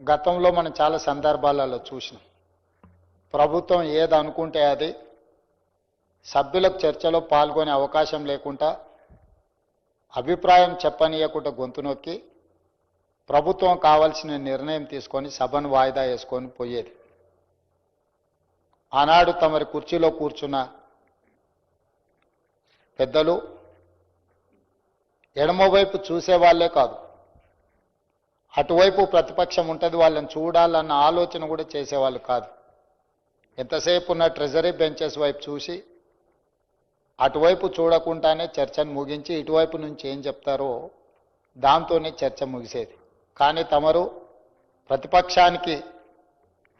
గతంలో మనం చాలా సందర్భాలలో చూసినాం. ప్రభుత్వం ఏది అనుకుంటే అది సభ్యులకు చర్చలో పాల్గొనే అవకాశం లేకుండా అభిప్రాయం చెప్పనీయకుండా గొంతు నొక్కి ప్రభుత్వం కావాల్సిన నిర్ణయం తీసుకొని సభను వాయిదా వేసుకొని పోయేది. ఆనాడు తమరి కుర్చీలో కూర్చున్న పెద్దలు ఎడమవైపు చూసేవాళ్లే కాదు, అటువైపు ప్రతిపక్షం ఉంటుంది వాళ్ళని చూడాలన్న ఆలోచన కూడా చేసేవాళ్ళు కాదు. ఎంతసేపు ఉన్న ట్రెజరీ బెంచెస్ వైపు చూసి అటువైపు చూడకుండానే చర్చను ముగించి ఇటువైపు నుంచి ఏం చెప్తారో దాంతోనే చర్చ ముగిసేది. కానీ తమరు ప్రతిపక్షానికి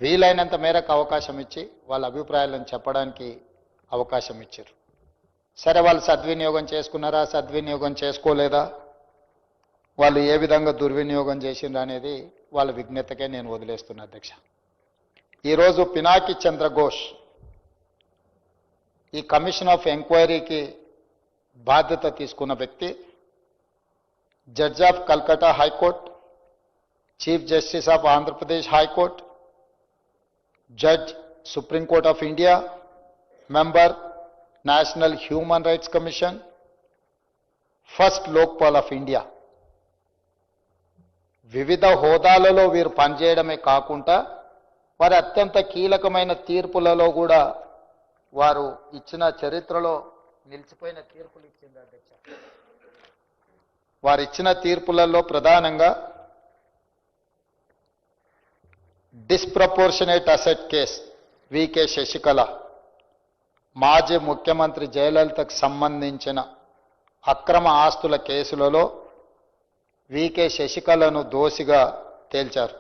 వీలైనంత మేరకు అవకాశం ఇచ్చి వాళ్ళ అభిప్రాయాలను చెప్పడానికి అవకాశం ఇచ్చారు. సరే, వాళ్ళు సద్వినియోగం చేసుకున్నారా, సద్వినియోగం చేసుకోలేదా, వాళ్ళు ఏ విధంగా దుర్వినియోగం చేసిండ్రు అనేది వాళ్ళ విజ్ఞతకే నేను వదిలేస్తున్నా అధ్యక్ష. ఈరోజు పినాకి చంద్ర ఘోష్ ఈ కమిషన్ ఆఫ్ ఎంక్వైరీకి బాధ్యత తీసుకున్న వ్యక్తి, judge of Calcutta high court, chief justice of Andhra Pradesh high court, judge Supreme Court of India, member national human rights commission, first Lokpal of India. వివిధ హోదాలలో వీరు పనిచేయడమే కాకుండా వారి అత్యంత కీలకమైన తీర్పులలో కూడా వారు ఇచ్చిన చరిత్రలో నిలిచిపోయిన తీర్పులు ఇచ్చింది అధ్యక్ష. వారు ఇచ్చిన తీర్పులలో ప్రధానంగా disproportionate asset case V K Sasikala, మాజీ ముఖ్యమంత్రి జయలలితకు సంబంధించిన అక్రమ ఆస్తుల కేసులలో వికే శశికళను దోషిగా తేల్చారు.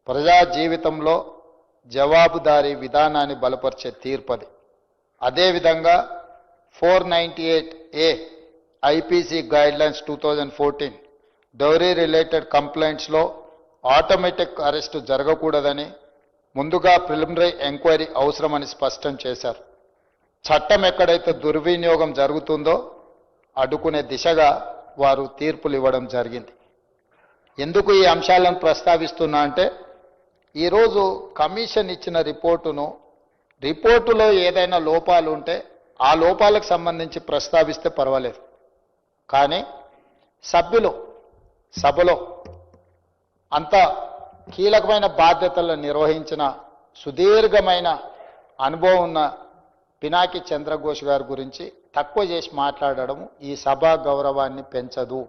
ప్రజా జీవితంలో జవాబుదారీ విధానాన్ని బలపరిచే తీర్పది. అదేవిధంగా 498A IPC guidelines 2014 dowry related కంప్లైంట్స్లో ఆటోమేటిక్ అరెస్టు జరగకూడదని, ముందుగా ప్రిలిమినరీ ఎంక్వైరీ అవసరమని స్పష్టం చేశారు. చట్టం ఎక్కడైతే దుర్వినియోగం జరుగుతుందో అడ్డుకునే దిశగా వారు తీర్పులు ఇవ్వడం జరిగింది. ఎందుకు ఈ అంశాలను ప్రస్తావిస్తున్నా అంటే, ఈరోజు కమిషన్ ఇచ్చిన రిపోర్టులో ఏదైనా లోపాలు ఉంటే ఆ లోపాలకు సంబంధించి ప్రస్తావిస్తే పర్వాలేదు. కానీ సభ్యులు సభలో అంత కీలకమైన బాధ్యతలను నిర్వహించిన సుదీర్ఘమైన అనుభవం ఉన్న పినాకి చంద్రఘోష్ గారి గురించి తక్కువ చేసి మాట్లాడడం ఈ సభా గౌరవాన్ని పెంచదు.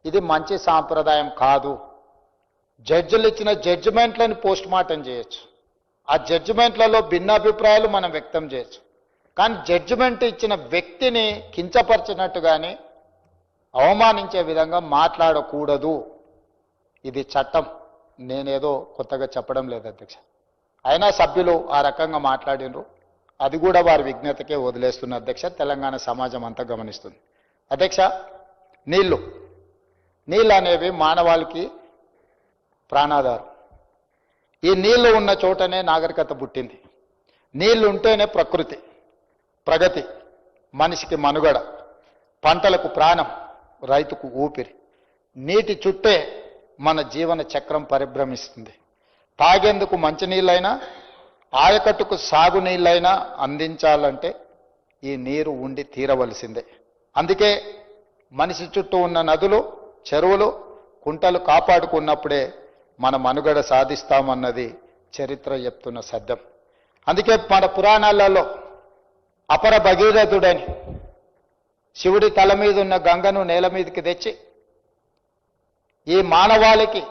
ఇది మంచి సాంప్రదాయం కాదు. జడ్జిలు ఇచ్చిన జడ్జిమెంట్లను పోస్ట్ మార్టం చేయొచ్చు, ఆ జడ్జిమెంట్లలో భిన్నాభిప్రాయాలు మనం వ్యక్తం చేయొచ్చు. కానీ జడ్జిమెంట్ ఇచ్చిన వ్యక్తిని కించపరిచినట్టు కానీ అవమానించే విధంగా మాట్లాడకూడదు. ఇది చట్టం, నేనేదో కొత్తగా చెప్పడం లేదు అధ్యక్ష. అయినా సభ్యులు ఆ రకంగా మాట్లాడినరు, అది కూడా వారి విజ్ఞతకే వదిలేస్తున్న అధ్యక్ష. తెలంగాణ సమాజం అంతా గమనిస్తుంది అధ్యక్ష. నీళ్లు అనేవి మానవాళికి ప్రాణాధారం. ఈ నీళ్లు ఉన్న చోటనే నాగరికత పుట్టింది. నీళ్లు ఉంటేనే ప్రగతి, మనిషికి మనుగడ, పంటలకు ప్రాణం, రైతుకు ఊపిరి. నీటి చుట్టే మన జీవన చక్రం పరిభ్రమిస్తుంది. తాగేందుకు మంచినీళ్ళైనా, ఆయకట్టుకు సాగునీళ్ళైనా అందించాలంటే ఈ నీరు ఉండి తీరవలసిందే. అందుకే మనిషి చుట్టూ ఉన్న నదులు, చెరువులు, కుంటలు కాపాడుకున్నప్పుడే మన మనుగడ సాధిస్తామన్నది చరిత్ర చెప్తున్న సత్యం. అందుకే మన పురాణాలలో అపర భగీరథుడని శివుడి తల మీద ఉన్న గంగను నేల మీదకి తెచ్చి ఈ మానవాళికి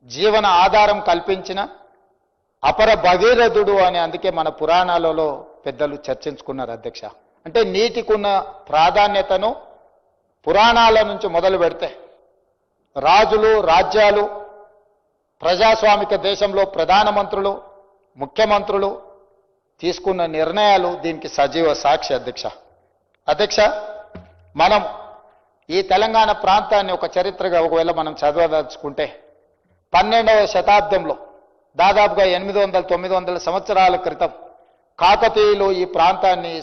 జీవన ఆధారం కల్పించిన అపర భగీరథుడు అని అందుకే మన పురాణాలలో పెద్దలు చర్చించుకున్నారు అధ్యక్ష. అంటే నీటికున్న ప్రాధాన్యతను పురాణాల నుంచి మొదలు పెడితే రాజులు, రాజ్యాలు, ప్రజాస్వామిక దేశంలో ప్రధానమంత్రులు, ముఖ్యమంత్రులు తీసుకున్న నిర్ణయాలు దీనికి సజీవ సాక్షి అధ్యక్ష. మనం ఈ తెలంగాణ ప్రాంతాన్ని ఒక చరిత్రగా ఒకవేళ మనం చదవదలుచుకుంటే 12వ శతాబ్దంలో దాదాపుగా 800-900 సంవత్సరాల క్రితం కాకతీయులు ఈ ప్రాంతాన్ని,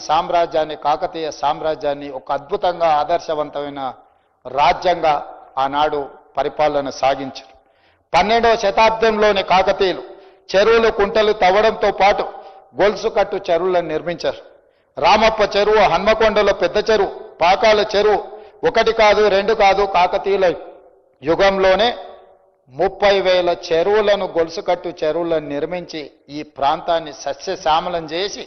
కాకతీయ సామ్రాజ్యాన్ని ఒక అద్భుతంగా ఆదర్శవంతమైన రాజ్యంగా ఆనాడు పరిపాలన సాగించారు. 12వ శతాబ్దంలోని కాకతీయులు చెరువులు కుంటలు తవ్వడంతో పాటు గొలుసు కట్టు చెరువులను నిర్మించారు. రామప్ప చెరువు, హన్మకొండలో పెద్ద చెరువు, పాకాల చెరువు, ఒకటి కాదు రెండు కాదు, కాకతీయుల యుగంలోనే 30,000 చెరువులను, గొలుసు కట్టు చెరువులను నిర్మించి ఈ ప్రాంతాన్ని సస్యశ్యామలం చేసి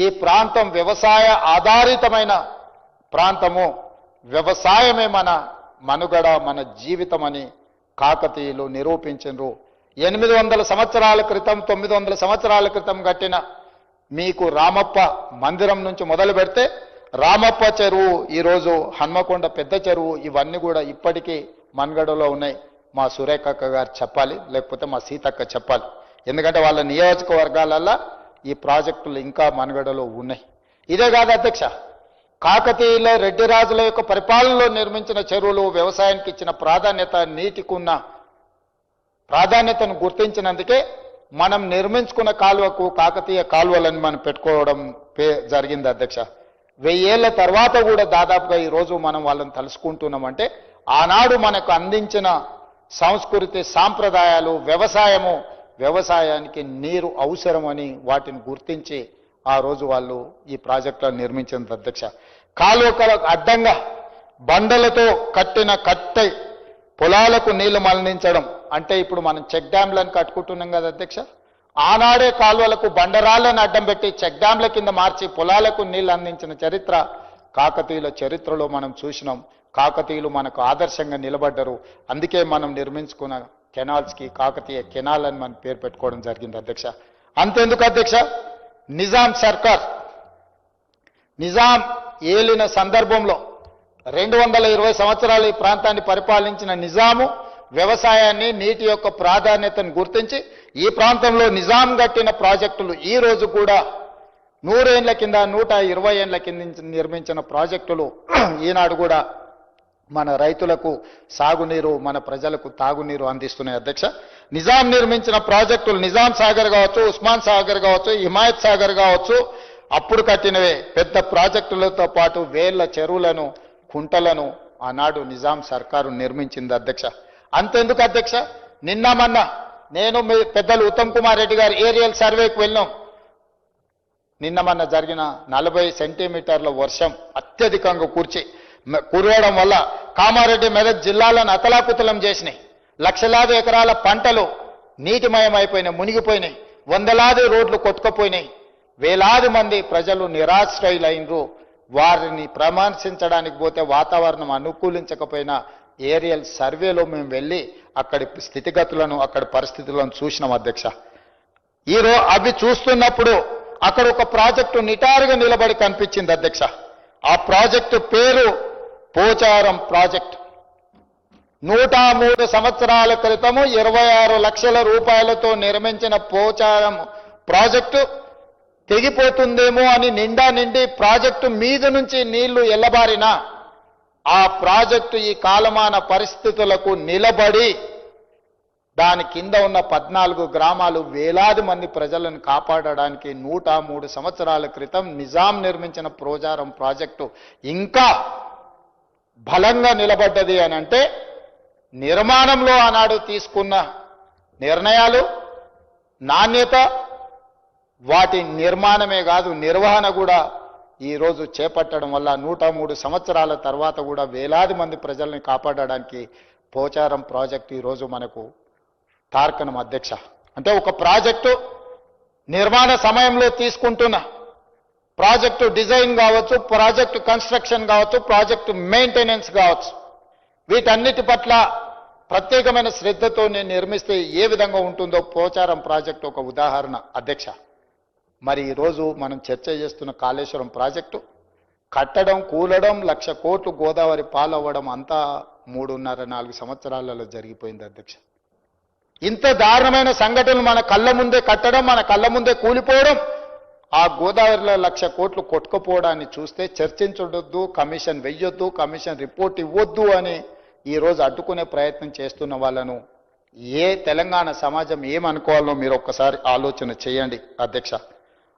ఈ ప్రాంతం వ్యవసాయ ఆధారితమైన ప్రాంతము, వ్యవసాయమే మన మనుగడ, మన జీవితమని కాకతీయులు నిరూపించారు. 800 సంవత్సరాల క్రితం, 900 సంవత్సరాల క్రితం కట్టిన మీకు రామప్ప మందిరం నుంచి మొదలు పెడితే రామప్ప చెరువు, ఈరోజు హన్మకొండ పెద్ద చెరువు, ఇవన్నీ కూడా ఇప్పటికీ మనుగడలో ఉన్నాయి. మా సురేఖక్క గారు చెప్పాలి, లేకపోతే మా సీతక్క చెప్పాలి. ఎందుకంటే వాళ్ళ నియోజకవర్గాలల్లో ఈ ప్రాజెక్టులు ఇంకా మనుగడలో ఉన్నాయి. ఇదే కాదు అధ్యక్ష, కాకతీయుల రెడ్డి రాజుల యొక్క పరిపాలనలో నిర్మించిన చెరువులు, వ్యవసాయానికి ఇచ్చిన ప్రాధాన్యత, నీటికున్న ప్రాధాన్యతను గుర్తించినందుకే మనం నిర్మించుకున్న కాలువకు కాకతీయ కాలువలను మనం పెట్టుకోవడం జరిగింది అధ్యక్ష. 1000 ఏళ్ల తర్వాత కూడా దాదాపుగా ఈరోజు మనం వాళ్ళని తలుసుకుంటున్నామంటే ఆనాడు మనకు అందించిన సంస్కృతి, సాంప్రదాయాలు, వ్యవసాయానికి నీరు అవసరమని వాటిని గుర్తించి ఆ రోజు వాళ్ళు ఈ ప్రాజెక్టులను నిర్మించింది అధ్యక్ష. కాలువలకు అడ్డంగా బండలతో కట్టిన కట్టె పొలాలకు నీళ్లు మళ్లించడం అంటే ఇప్పుడు మనం చెక్ డ్యాంలను కట్టుకుంటున్నాం కదా అధ్యక్ష. ఆనాడే కాలువలకు బండరాళ్లను అడ్డం పెట్టి చెక్ డ్యాంల కింద మార్చి పొలాలకు నీళ్లు అందించిన చరిత్ర కాకతీయుల చరిత్రలో మనం చూసినాం. కాకతీయులు మనకు ఆదర్శంగా నిలబడ్డరు. అందుకే మనం నిర్మించుకున్న కెనాల్స్కి కాకతీయ కెనాల్ అని మనం పేరు పెట్టుకోవడం జరిగింది అధ్యక్ష. అంతెందుకు అధ్యక్ష, నిజాం ఏలిన సందర్భంలో 220 సంవత్సరాలు ఈ ప్రాంతాన్ని పరిపాలించిన నిజాము వ్యవసాయాన్ని, నీటి యొక్క ప్రాధాన్యతను గుర్తించి ఈ ప్రాంతంలో నిజాం కట్టిన ప్రాజెక్టులు ఈ రోజు కూడా 100 ఏళ్ల కింద, 120 ఏళ్ల కింద నిర్మించిన ప్రాజెక్టులు ఈనాడు కూడా మన రైతులకు సాగునీరు, మన ప్రజలకు తాగునీరు అందిస్తున్నాయి అధ్యక్ష. నిజాం నిర్మించిన ప్రాజెక్టులు నిజాం సాగర్ కావచ్చు, ఉస్మాన్ సాగర్ కావచ్చు, హిమాయత్ సాగర్ కావచ్చు, అప్పుడు కట్టినవే. పెద్ద ప్రాజెక్టులతో పాటు వేళ్ల చెరువులను, కుంటలను ఆనాడు నిజాం సర్కారు నిర్మించింది అధ్యక్ష. అంతెందుకు అధ్యక్ష, నిన్న మొన్న నేను మీ పెద్దలు ఉత్తమ్ కుమార్ రెడ్డి గారు ఏరియల్ సర్వేకి వెళ్ళాం. నిన్న మొన్న జరిగిన 40 సెంటీమీటర్ల వర్షం అత్యధికంగా కురవడం వల్ల కామారెడ్డి, మెదక్ జిల్లాలను అతలాకుతలం చేసినాయి. లక్షలాది ఎకరాల పంటలు నీటిమయమైపోయినాయి, మునిగిపోయినాయి. వందలాది రోడ్లు కొట్టుకుపోయినాయి. వేలాది మంది ప్రజలు నిరాశ్రయులైనరు. వారిని పరామర్శించడానికి పోతే వాతావరణం అనుకూలించకపోయినా ఏరియల్ సర్వేలో మేము వెళ్ళి అక్కడి స్థితిగతులను, అక్కడి పరిస్థితులను చూసినాం అధ్యక్ష. ఈరోజు అవి చూస్తున్నప్పుడు అక్కడ ఒక ప్రాజెక్టు నిటారుగా నిలబడి కనిపించింది అధ్యక్ష. ఆ ప్రాజెక్టు పేరు పోచారం ప్రాజెక్టు. 103 సంవత్సరాల క్రితము 26 లక్షల రూపాయలతో నిర్మించిన పోచారం ప్రాజెక్టు తెగిపోతుందేమో అని నిండి ప్రాజెక్టు మీద నుంచి నీళ్లు ఎల్లబారినా ఆ ప్రాజెక్టు ఈ కాలమాన పరిస్థితులకు నిలబడి దాని కింద ఉన్న 14 గ్రామాలు, వేలాది మంది ప్రజలను కాపాడడానికి 103 సంవత్సరాల క్రితం నిజాం నిర్మించిన పోచారం ప్రాజెక్టు ఇంకా బలంగా నిలబడ్డది అని అంటే నిర్మాణంలో ఆనాడు తీసుకున్న నిర్ణయాలు, నాణ్యత, వాటి నిర్మాణమే కాదు నిర్వహణ కూడా ఈరోజు చేపట్టడం వల్ల 103 సంవత్సరాల తర్వాత కూడా వేలాది మంది ప్రజల్ని కాపాడడానికి పోచారం ప్రాజెక్టు ఈరోజు మనకు తార్కణం అధ్యక్ష. అంటే ఒక ప్రాజెక్టు నిర్మాణ సమయంలో తీసుకుంటున్న ప్రాజెక్టు డిజైన్ కావచ్చు, ప్రాజెక్టు కన్స్ట్రక్షన్ కావచ్చు, ప్రాజెక్టు మెయింటెనెన్స్ కావచ్చు, వీటన్నిటి పట్ల ప్రత్యేకమైన శ్రద్ధతో నిర్మిస్తే ఏ విధంగా ఉంటుందో పోచారం ప్రాజెక్టు ఒక ఉదాహరణ అధ్యక్ష. మరి ఈరోజు మనం చర్చ చేస్తున్న కాళేశ్వరం ప్రాజెక్టు కట్టడం, కూలడం, 1,00,000 కోట్లు గోదావరి పాలవ్వడం అంతా 3.5-4 సంవత్సరాలలో జరిగిపోయింది అధ్యక్ష. ఇంత దారుణమైన సంఘటనలు మన కళ్ళ ముందే కట్టడం, మన కళ్ళ ముందే కూలిపోవడం, ఆ గోదావరిలో 1,00,000 కోట్లు కొట్టుకుపోవడాన్ని చూస్తే చర్చించొద్దు, కమిషన్ వెయ్యొద్దు, కమిషన్ రిపోర్ట్ ఇవ్వద్దు అని ఈరోజు అడ్డుకునే ప్రయత్నం చేస్తున్న వాళ్ళను ఏ తెలంగాణ సమాజం ఏమనుకోవాలో మీరు ఒక్కసారి ఆలోచన చేయండి అధ్యక్ష.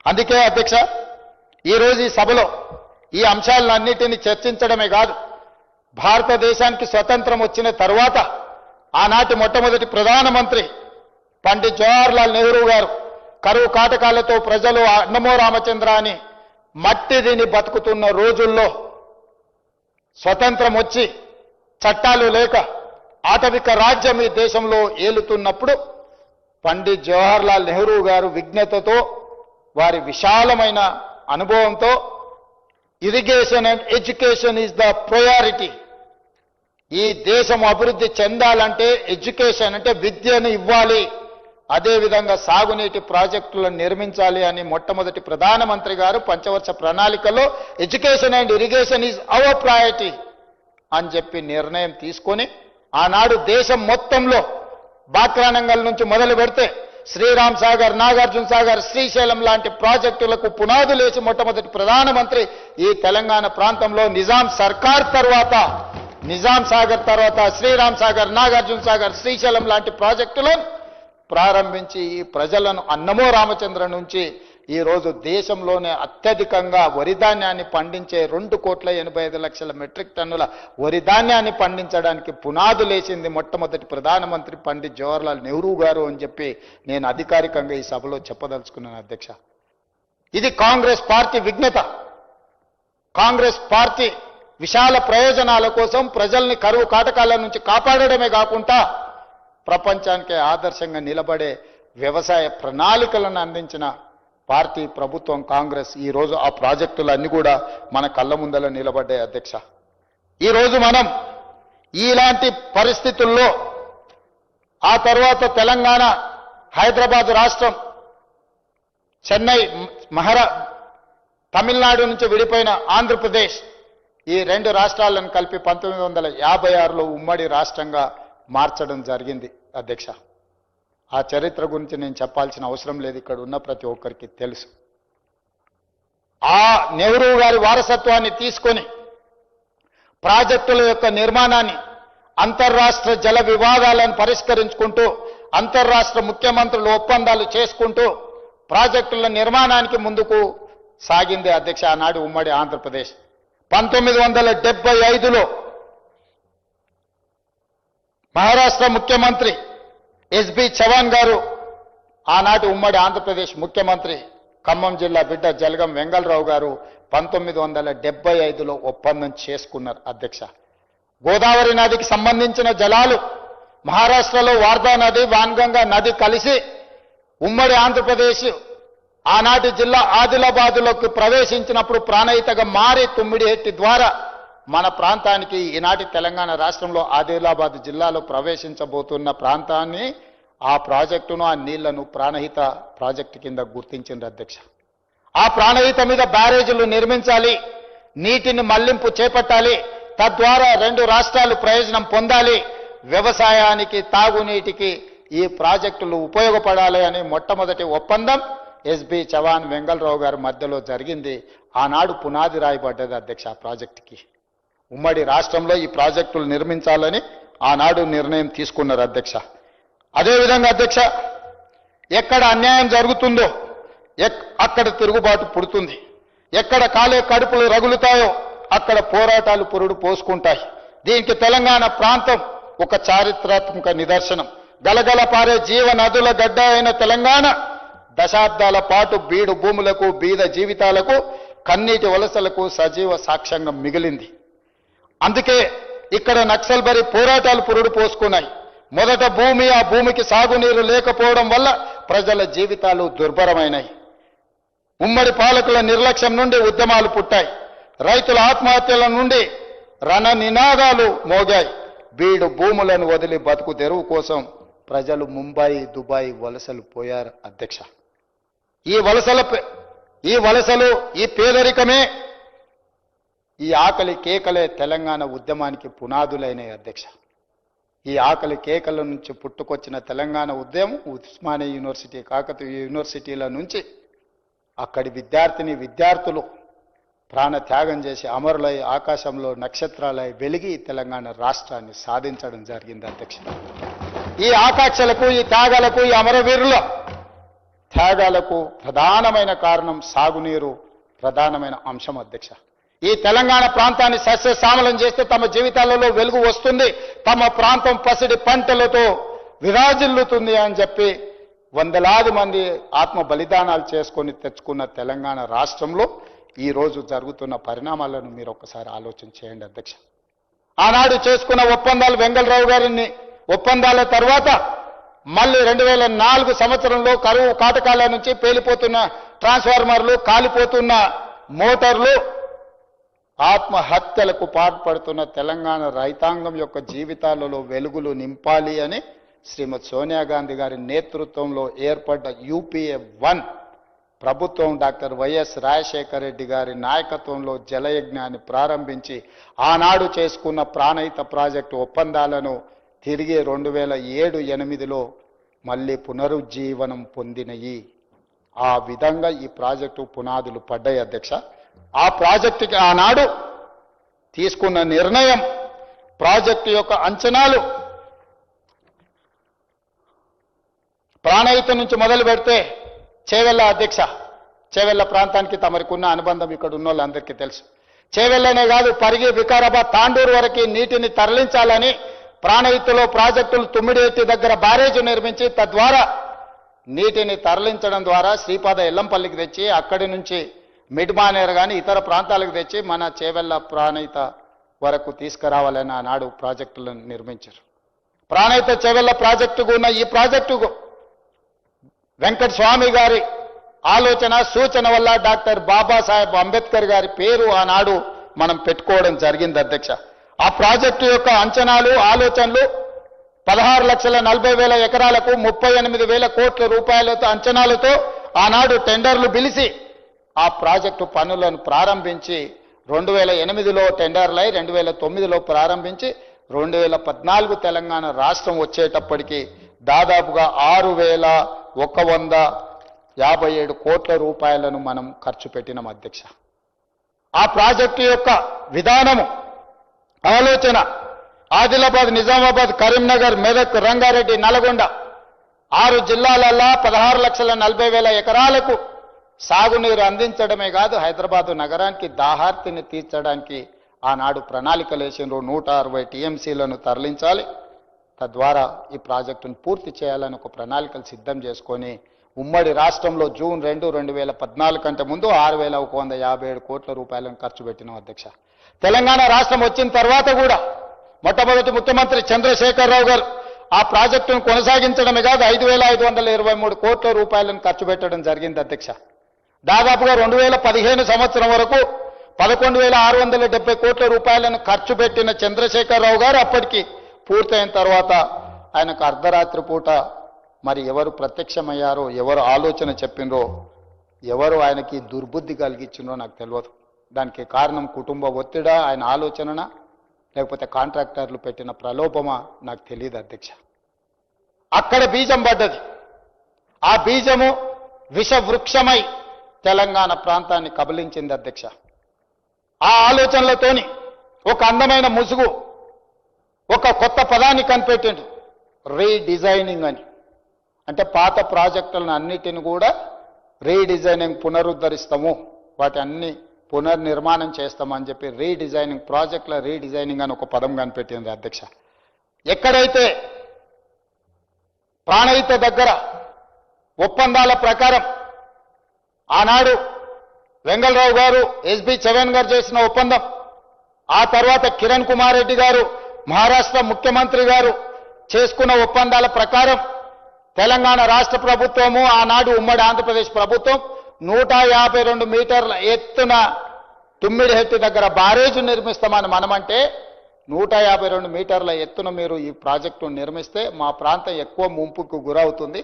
అందుకే అధ్యక్ష ఈరోజు ఈ సభలో ఈ అంశాలన్నిటినీ చర్చించడమే కాదు, భారతదేశానికి స్వతంత్రం వచ్చిన తర్వాత ఆనాటి మొట్టమొదటి ప్రధానమంత్రి పండిత్ జవహర్లాల్ నెహ్రూ గారు కరువు కాటకాలతో ప్రజలు అన్నమో రామచంద్ర అని మట్టి తిని బతుకుతున్న రోజుల్లో స్వతంత్రం వచ్చి చట్టాలు లేక ఆటవిక రాజ్యం ఈ దేశంలో ఏలుతున్నప్పుడు పండిత్ జవహర్లాల్ నెహ్రూ గారు విజ్ఞతతో వారి విశాలమైన అనుభవంతో irrigation and education is the priority. ఈ దేశం అభివృద్ధి చెందాలంటే ఎడ్యుకేషన్ అంటే విద్యను ఇవ్వాలి, అదేవిధంగా సాగునీటి ప్రాజెక్టులను నిర్మించాలి అని మొట్టమొదటి ప్రధానమంత్రి గారు పంచవర్ష ప్రణాళికలో education and irrigation is our priority అని చెప్పి నిర్ణయం తీసుకొని ఆనాడు దేశం మొత్తంలో బాక్రానంగల్ నుంచి మొదలు పెడితే శ్రీరామ్ సాగర్, నాగార్జున సాగర్, శ్రీశైలం లాంటి ప్రాజెక్టులకు పునాదులేసి మొట్టమొదటి ప్రధానమంత్రి ఈ తెలంగాణ ప్రాంతంలో నిజాం సర్కార్ తర్వాత నిజాం సాగర్ తర్వాత శ్రీరామ్ సాగర్, నాగార్జున సాగర్, శ్రీశైలం లాంటి ప్రాజెక్టులను ప్రారంభించి ఈ ప్రజలను అన్నమో రామచంద్ర నుంచి ఈ రోజు దేశంలోనే అత్యధికంగా వరి ధాన్యాన్ని పండించే 2,85,00,000 మెట్రిక్ టన్నుల వరి ధాన్యాన్ని పండించడానికి పునాదులేసింది మొట్టమొదటి ప్రధానమంత్రి పండిత్ జవహర్లాల్ నెహ్రూ గారు అని చెప్పి నేను అధికారికంగా ఈ సభలో చెప్పదలుచుకున్నాను అధ్యక్ష. ఇది కాంగ్రెస్ పార్టీ విజ్ఞత. కాంగ్రెస్ పార్టీ విశాల ప్రయోజనాల కోసం ప్రజల్ని కరువు కాటకాల నుంచి కాపాడడమే కాకుండా ప్రపంచానికి ఆదర్శంగా నిలబడే వ్యవసాయ ప్రణాళికలను అందించిన పార్టీ ప్రభుత్వం కాంగ్రెస్. ఈ రోజు ఆ ప్రాజెక్టులన్నీ కూడా మన కళ్ళ ముందల నిలబడ్డాయి అధ్యక్ష. ఈ రోజు మనం ఇలాంటి పరిస్థితుల్లో ఆ తర్వాత తెలంగాణ, హైదరాబాద్ రాష్ట్రం, చెన్నై, తమిళనాడు నుంచి విడిపోయిన ఆంధ్రప్రదేశ్, ఈ 2 రాష్ట్రాలను కలిపి 1956లో ఉమ్మడి రాష్ట్రంగా మార్చడం జరిగింది అధ్యక్ష. ఆ చరిత్ర గురించి నేను చెప్పాల్సిన అవసరం లేదు, ఇక్కడ ఉన్న ప్రతి ఒక్కరికి తెలుసు. ఆ నెహ్రూ గారి వారసత్వాన్ని తీసుకొని ప్రాజెక్టుల యొక్క నిర్మాణాన్ని, అంతర్రాష్ట్ర జల వివాదాలను పరిష్కరించుకుంటూ, అంతర్రాష్ట్ర ముఖ్యమంత్రులు ఒప్పందాలు చేసుకుంటూ ప్రాజెక్టుల నిర్మాణానికి ముందుకు సాగింది అధ్యక్ష ఆనాడు ఉమ్మడి ఆంధ్రప్రదేశ్. 1975లో మహారాష్ట్ర ముఖ్యమంత్రి ఎస్బి చవాన్ గారు, ఆనాటి ఉమ్మడి ఆంధ్రప్రదేశ్ ముఖ్యమంత్రి ఖమ్మం జిల్లా బిడ్డ జలగం వెంగళరావు గారు 1975లో ఒప్పందం చేసుకున్నారు అధ్యక్ష. గోదావరి నదికి సంబంధించిన జలాలు మహారాష్ట్రలో వార్దా నది, వాన్గంగా నది కలిసి ఉమ్మడి ఆంధ్రప్రదేశ్ ఆనాటి జిల్లా ఆదిలాబాద్లోకి ప్రవేశించినప్పుడు ప్రాణహితగా మారి తుమ్మిడిహెట్టి ద్వారా మన ప్రాంతానికి, ఈనాటి తెలంగాణ రాష్ట్రంలో ఆదిలాబాద్ జిల్లాలో ప్రవేశించబోతున్న ప్రాంతాన్ని, ఆ ప్రాజెక్టును, ఆ నీళ్లను ప్రాణహిత ప్రాజెక్టు కింద గుర్తించింది అధ్యక్ష. ఆ ప్రాణహిత మీద బ్యారేజీలు నిర్మించాలి, నీటిని మళ్లింపు చేపట్టాలి, తద్వారా 2 రాష్ట్రాలు ప్రయోజనం పొందాలి, వ్యవసాయానికి, తాగునీటికి ఈ ప్రాజెక్టులు ఉపయోగపడాలి అని మొట్టమొదటి ఒప్పందం ఎస్బి చవాన్, వెంగళరావు గారి మధ్యలో జరిగింది. ఆనాడు పునాది రాయబడ్డది అధ్యక్ష ఆ ప్రాజెక్టుకి. ఉమ్మడి రాష్ట్రంలో ఈ ప్రాజెక్టులు నిర్మించాలని ఆనాడు నిర్ణయం తీసుకున్నారు అధ్యక్ష. అదేవిధంగా అధ్యక్ష, ఎక్కడ అన్యాయం జరుగుతుందో అక్కడ తిరుగుబాటు పుడుతుంది, ఎక్కడ కాలే కడుపులు రగులుతాయో అక్కడ పోరాటాలు పురుడు పోసుకుంటాయి. దీనికి తెలంగాణ ప్రాంతం ఒక చారిత్రాత్మక నిదర్శనం. గలగల పారే జీవ నదుల గడ్డ అయిన తెలంగాణ దశాబ్దాల పాటు బీడు భూములకు, బీద జీవితాలకు, కన్నీటి వలసలకు సజీవ సాక్ష్యంగా మిగిలింది. అందుకే ఇక్కడ నక్సల్బరీ పోరాటాలు పురుడు పోసుకున్నాయి. మొదట భూమి, ఆ భూమికి సాగునీరు లేకపోవడం వల్ల ప్రజల జీవితాలు దుర్భరమైనాయి. ఉమ్మడి పాలకుల నిర్లక్ష్యం నుండి ఉద్యమాలు పుట్టాయి. రైతుల ఆత్మహత్యల నుండి రణ నినాదాలు మోగాయి. బీడు భూములను వదిలి బతుకు తెరువు కోసం ప్రజలు ముంబాయి, దుబాయ్ వలసలు పోయారు అధ్యక్ష. ఈ వలసలు, ఈ పేదరికమే, ఈ ఆకలి కేకలే తెలంగాణ ఉద్యమానికి పునాదులైనాయి అధ్యక్ష. ఈ ఆకలి కేకల నుంచి పుట్టుకొచ్చిన తెలంగాణ ఉద్యమం ఉస్మానియా యూనివర్సిటీ, కాకతీయ యూనివర్సిటీల నుంచి అక్కడి విద్యార్థులు ప్రాణ త్యాగం చేసి అమరులై ఆకాశంలో నక్షత్రాలై వెలిగి తెలంగాణ రాష్ట్రాన్ని సాధించడం జరిగింది అధ్యక్ష. ఈ ఆకాంక్షలకు, ఈ త్యాగాలకు, ఈ అమరవీరుల త్యాగాలకు ప్రధానమైన కారణం సాగునీరు, ప్రధానమైన అంశం అధ్యక్ష. ఈ తెలంగాణ ప్రాంతాన్ని సస్యశ్యామలం చేస్తే తమ జీవితాలలో వెలుగు వస్తుంది, తమ ప్రాంతం పసిడి పంటలతో విరాజిల్లుతుంది అని చెప్పి వందలాది మంది ఆత్మ బలిదానాలు చేసుకొని తెచ్చుకున్న తెలంగాణ రాష్ట్రంలో ఈ రోజు జరుగుతున్న పరిణామాలను మీరు ఒక్కసారి ఆలోచన చేయండి అధ్యక్ష. ఆనాడు చేసుకున్న ఒప్పందాలు వెంగళరావు గారిని ఒప్పందాల తర్వాత మళ్ళీ 2004 సంవత్సరంలో కరువు కాటకాల నుంచి పేలిపోతున్న ట్రాన్స్ఫార్మర్లు, కాలిపోతున్న మోటార్లు, ఆత్మహత్యలకు పాల్పడుతున్న తెలంగాణ రైతాంగం యొక్క జీవితాలలో వెలుగులు నింపాలి అని శ్రీమతి సోనియా గాంధీ గారి నేతృత్వంలో ఏర్పడ్డ UPA-1 ప్రభుత్వం డాక్టర్ వైఎస్ రాజశేఖర రెడ్డి గారి నాయకత్వంలో జలయజ్ఞాన్ని ప్రారంభించి ఆనాడు చేసుకున్న ప్రాణహిత ప్రాజెక్టు ఒప్పందాలను తిరిగి 2007-8లో మళ్ళీ పునరుజ్జీవనం పొందినయి. ఆ విధంగా ఈ ప్రాజెక్టు పునాదులు పడ్డాయి అధ్యక్ష. ఆ ప్రాజెక్టుకి ఆనాడు తీసుకున్న నిర్ణయం, ప్రాజెక్టు యొక్క అంచనాలు, ప్రాణహిత నుంచి మొదలు పెడితే చేవెళ్ళ అధ్యక్ష, చేవెళ్ళ ప్రాంతానికి తమరికున్న అనుబంధం ఇక్కడ ఉన్న వాళ్ళందరికీ తెలుసు. చేవెళ్ళనే కాదు, పరిగి, వికారాబాద్, తాండూరు వరకు నీటిని తరలించాలని ప్రాణహితలో ప్రాజెక్టులు తుమ్మిడిఎత్తి దగ్గర బ్యారేజ్ నిర్మించి తద్వారా నీటిని తరలించడం ద్వారా శ్రీపాద ఎల్లంపల్లికి తెచ్చి అక్కడి నుంచి మిడ్మానేర్ కానీ ఇతర ప్రాంతాలకు తెచ్చి మన చేవెళ్ళ ప్రాణహిత వరకు తీసుకురావాలని ఆనాడు ప్రాజెక్టులను నిర్మించారు. ప్రాణహిత చేవెళ్ళ ప్రాజెక్టుకు ఉన్న ఈ ప్రాజెక్టుకు వెంకట స్వామి గారి ఆలోచన సూచన వల్ల డాక్టర్ బాబాసాహెబ్ అంబేద్కర్ గారి పేరు ఆనాడు మనం పెట్టుకోవడం జరిగింది అధ్యక్ష. ఆ ప్రాజెక్టు యొక్క అంచనాలు, ఆలోచనలు 16,40,000 ఎకరాలకు 38,000 కోట్ల రూపాయలతో అంచనాలతో ఆనాడు టెండర్లు పిలిచి ఆ ప్రాజెక్టు పనులను ప్రారంభించి 2008లో టెండర్లై 2009లో ప్రారంభించి 2014 తెలంగాణ రాష్ట్రం వచ్చేటప్పటికి దాదాపుగా 6,157 కోట్ల రూపాయలను మనం ఖర్చు పెట్టినాం అధ్యక్ష. ఆ ప్రాజెక్టు యొక్క విధానము, ఆలోచన ఆదిలాబాద్, నిజామాబాద్, కరీంనగర్, మెదక్, రంగారెడ్డి, నల్గొండ 6 జిల్లాలల్లా 16,40,000 ఎకరాలకు సాగునీరు అందించడమే కాదు, హైదరాబాదు నగరానికి దాహార్తిని తీర్చడానికి ఆనాడు ప్రణాళికలు వేసిండ్రు. 160 TMCలను తరలించాలి, తద్వారా ఈ ప్రాజెక్టును పూర్తి చేయాలని ఒక ప్రణాళికలు సిద్ధం చేసుకొని ఉమ్మడి రాష్ట్రంలో జూన్ 2, 2014 కంటే ముందు 6,157 కోట్ల రూపాయలను ఖర్చు పెట్టినాం అధ్యక్ష. తెలంగాణ రాష్ట్రం వచ్చిన తర్వాత కూడా మొట్టమొదటి ముఖ్యమంత్రి చంద్రశేఖరరావు గారు ఆ ప్రాజెక్టును కొనసాగించడమే కాదు 5,523 కోట్ల రూపాయలను ఖర్చు పెట్టడం జరిగింది అధ్యక్ష. దాదాపుగా 2015 సంవత్సరం వరకు 11,670 కోట్ల రూపాయలను ఖర్చు పెట్టిన చంద్రశేఖరరావు గారు అప్పటికి పూర్తయిన తర్వాత ఆయనకు అర్ధరాత్రి పూట మరి ఎవరు ప్రత్యక్షమయ్యారో, ఎవరు ఆలోచన చెప్పినరో, ఎవరు ఆయనకి దుర్బుద్ధి కలిగించినో నాకు తెలియదు. దానికి కారణం కుటుంబ ఒత్తిడా, ఆయన ఆలోచననా, లేకపోతే కాంట్రాక్టర్లు పెట్టిన ప్రలోభమా నాకు తెలియదు అధ్యక్ష. అక్కడ బీజం పడ్డది. ఆ బీజము విషవృక్షమై తెలంగాణ ప్రాంతాన్ని కబలించింది అధ్యక్ష. ఆ ఆలోచనలతోని ఒక అందమైన ముసుగు, ఒక కొత్త పదాన్ని కనిపెట్టిండు, రీడిజైనింగ్ అని. అంటే పాత ప్రాజెక్టులను అన్నిటిని కూడా రీడిజైనింగ్, పునరుద్ధరిస్తాము, వాటి అన్ని పునర్నిర్మాణం చేస్తామని చెప్పి రీడిజైనింగ్, ప్రాజెక్టుల రీడిజైనింగ్ అని ఒక పదం కనిపెట్టింది అధ్యక్ష. ఎక్కడైతే ప్రాణహిత దగ్గర ఒప్పందాల ప్రకారం ఆనాడు వెంగళరావు గారు, SB చవన్ గారు చేసిన ఒప్పందం, ఆ తర్వాత కిరణ్ కుమార్ రెడ్డి గారు మహారాష్ట్ర ముఖ్యమంత్రి గారు చేసుకున్న ఒప్పందాల ప్రకారం తెలంగాణ రాష్ట్ర ప్రభుత్వము, ఆనాడు ఉమ్మడి ఆంధ్రప్రదేశ్ ప్రభుత్వం 152 మీటర్ల ఎత్తున తుమ్మిడిహెట్టి దగ్గర బ్యారేజ్ నిర్మిస్తామని మనమంటే 152 మీటర్ల ఎత్తున మీరు ఈ ప్రాజెక్టు నిర్మిస్తే మా ప్రాంతం ఎక్కువ ముంపుకు గురవుతుంది,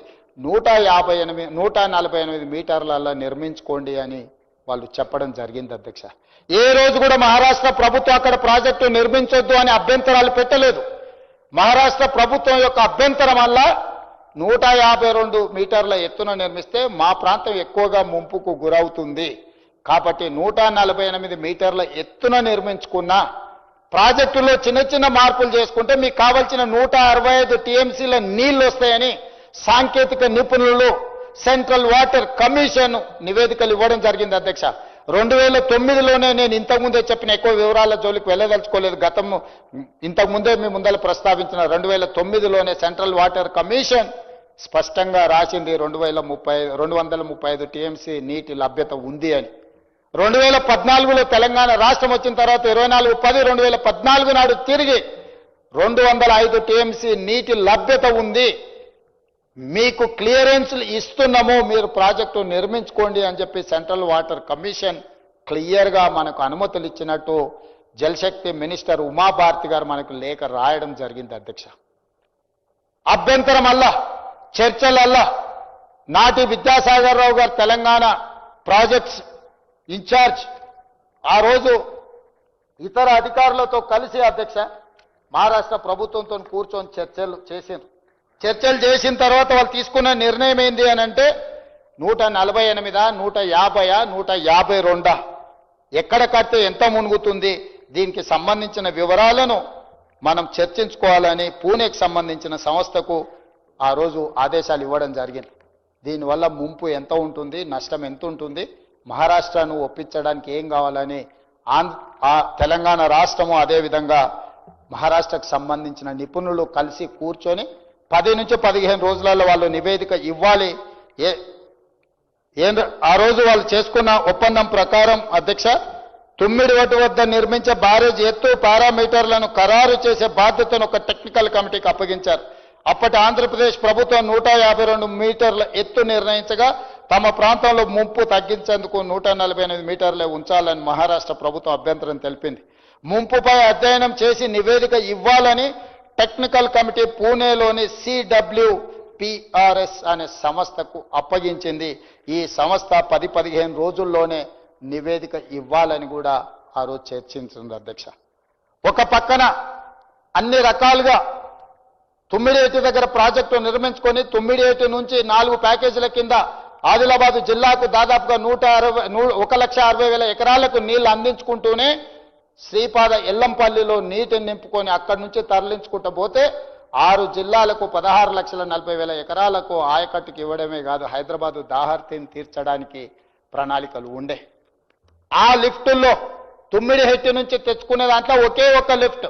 148 మీటర్లలో నిర్మించుకోండి అని వాళ్ళు చెప్పడం జరిగింది అధ్యక్ష. ఏ రోజు కూడా మహారాష్ట్ర ప్రభుత్వం అక్కడ ప్రాజెక్టు నిర్మించొద్దు అని అభ్యంతరాలు పెట్టలేదు. మహారాష్ట్ర ప్రభుత్వం యొక్క అభ్యంతరం వల్ల 152 మీటర్ల ఎత్తున నిర్మిస్తే మా ప్రాంతం ఎక్కువగా ముంపుకు గురవుతుంది కాబట్టి 148 మీటర్ల ఎత్తున నిర్మించుకున్న ప్రాజెక్టులో చిన్న చిన్న మార్పులు చేసుకుంటే మీకు కావాల్సిన 165 TMCల నీళ్లు వస్తాయని సాంకేతిక నిపుణులు సెంట్రల్ వాటర్ కమిషన్ నివేదికలు ఇవ్వడం జరిగింది అధ్యక్ష. 2009లోనే నేను ఇంతకుముందే చెప్పిన ఎక్కువ వివరాల జోలికి వెళ్ళదలుచుకోలేదు. గతము ఇంతకుముందే మీ ముందర ప్రస్తావించిన 2009లోనే సెంట్రల్ వాటర్ కమిషన్ స్పష్టంగా రాసింది 235 టీఎంసీ నీటి లభ్యత ఉంది అని. 2014లో తెలంగాణ రాష్ట్రం వచ్చిన తర్వాత 24/10/2014 నాడు తిరిగి 205 టీఎంసీ నీటి లభ్యత ఉంది, మీకు క్లియరెన్స్లు ఇస్తున్నాము, మీరు ప్రాజెక్టు నిర్మించుకోండి అని చెప్పి సెంట్రల్ వాటర్ కమిషన్ క్లియర్గా మనకు అనుమతులు ఇచ్చినట్టు జలశక్తి మినిస్టర్ ఉమాభారతి గారు మనకు లేఖ రాయడం జరిగింది అధ్యక్ష. అభ్యంతరం అల్లా చర్చలల్లా నాటి విద్యాసాగర్ రావు గారు తెలంగాణ ప్రాజెక్ట్స్ ఇన్ఛార్జ్ ఆ రోజు ఇతర అధికారులతో కలిసి అధ్యక్ష మహారాష్ట్ర ప్రభుత్వంతో కూర్చొని చర్చలు చేసిన తర్వాత వాళ్ళు తీసుకున్న నిర్ణయం ఏంది అని అంటే 148, 150, 152 ఎక్కడ కడితే ఎంత మునుగుతుంది, దీనికి సంబంధించిన వివరాలను మనం చర్చించుకోవాలని పూణేకి సంబంధించిన సంస్థకు ఆ రోజు ఆదేశాలు ఇవ్వడం జరిగింది. దీనివల్ల ముంపు ఎంత ఉంటుంది, నష్టం ఎంత ఉంటుంది, మహారాష్ట్రను ఒప్పించడానికి ఏం కావాలని తెలంగాణ రాష్ట్రము అదేవిధంగా మహారాష్ట్రకు సంబంధించిన నిపుణులు కలిసి కూర్చొని 10 నుంచి 15 రోజులలో వాళ్ళు నివేదిక ఇవ్వాలి. ఆ రోజు వాళ్ళు చేసుకున్న ఒప్పందం ప్రకారం అధ్యక్ష తుమ్మిడివటి వద్ద నిర్మించే బ్యారేజ్ ఎత్తు పారామీటర్లను ఖరారు చేసే బాధ్యతను ఒక టెక్నికల్ కమిటీకి అప్పగించారు. అప్పటి ఆంధ్రప్రదేశ్ ప్రభుత్వం 152 మీటర్ల ఎత్తు నిర్ణయించగా తమ ప్రాంతంలో ముంపు తగ్గించేందుకు 148 మీటర్లే ఉంచాలని మహారాష్ట్ర ప్రభుత్వం అభ్యంతరం తెలిపింది. ముంపుపై అధ్యయనం చేసి నివేదిక ఇవ్వాలని టెక్నికల్ కమిటీ పూణేలోని CWPRS అనే సంస్థకు అప్పగించింది. ఈ సంస్థ 10-15 రోజుల్లోనే నివేదిక ఇవ్వాలని కూడా ఆ రోజు చర్చించింది అధ్యక్ష. ఒక పక్కన అన్ని రకాలుగా తుమ్మిడియేటి దగ్గర ప్రాజెక్టు నిర్మించుకొని తుమ్మిడియేటి నుంచి 4 ప్యాకేజీల కింద ఆదిలాబాద్ జిల్లాకు దాదాపుగా 1,60,000 ఎకరాలకు నీళ్లు అందించుకుంటూనే శ్రీపాద ఎల్లంపల్లిలో నీటిని నింపుకొని అక్కడి నుంచి తరలించుకుంటూ పోతే 6 జిల్లాలకు 16,40,000 ఎకరాలకు ఆయకట్టుకి ఇవ్వడమే కాదు హైదరాబాదు దాహార్తిని తీర్చడానికి ప్రణాళికలు ఉండే. ఆ లిఫ్టుల్లో తుమ్మిడిహెట్టి నుంచి తెచ్చుకునే దాంట్లో ఒకే ఒక లిఫ్ట్,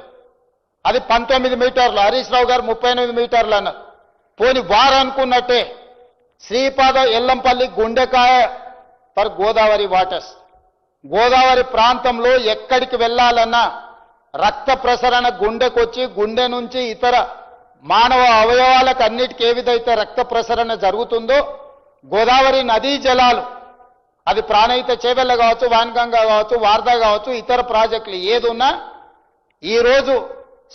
అది 19 మీటర్లు, హరీష్ రావు గారు 38 మీటర్లు అన్నారు. పోని వారు అనుకున్నట్టే శ్రీపాద ఎల్లంపల్లి గుండెకాయ ఫర్ గోదావరి వాటర్స్, గోదావరి ప్రాంతంలో ఎక్కడికి వెళ్ళాలన్నా రక్త ప్రసరణ గుండెకొచ్చి గుండె నుంచి ఇతర మానవ అవయవాలకు అన్నిటికీ ఏ విధైతే రక్త ప్రసరణ జరుగుతుందో గోదావరి నదీ జలాలు, అది ప్రాణహిత చేవెళ్ళ కావచ్చు, వాన్గంగా కావచ్చు, వార్దా కావచ్చు, ఇతర ప్రాజెక్టులు ఏదున్నా ఈరోజు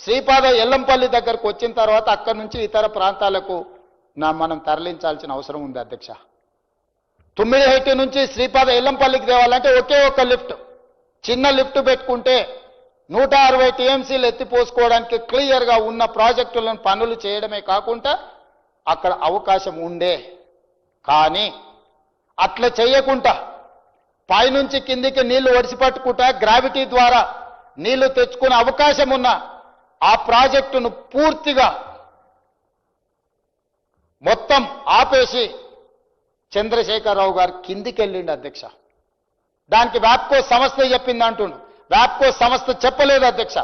శ్రీపాద ఎల్లంపల్లి దగ్గరకు వచ్చిన తర్వాత అక్కడి నుంచి ఇతర ప్రాంతాలకు మనం తరలించాల్సిన అవసరం ఉంది అధ్యక్ష. తుమ్మిడిహెట్టి నుంచి శ్రీపాద ఎల్లంపల్లికి తేవాలంటే ఒకే ఒక లిఫ్ట్, చిన్న లిఫ్ట్ పెట్టుకుంటే 160 టీఎంసీలు ఎత్తిపోసుకోవడానికి క్లియర్గా ఉన్న ప్రాజెక్టులను పనులు చేయడమే కాకుండా అక్కడ అవకాశం ఉండే. కానీ అట్లా చేయకుండా పైనుంచి కిందికి నీళ్లు ఒడిసిపట్టుకుంటా గ్రావిటీ ద్వారా నీళ్లు తెచ్చుకునే అవకాశం ఉన్న ఆ ప్రాజెక్టును పూర్తిగా మొత్తం ఆపేసి చంద్రశేఖరరావు గారు కిందికి వెళ్ళిండు అధ్యక్ష. దానికి వ్యాప్కో సంస్థ చెప్పింది అంటుండు, వ్యాప్కో సంస్థ చెప్పలేదు అధ్యక్ష.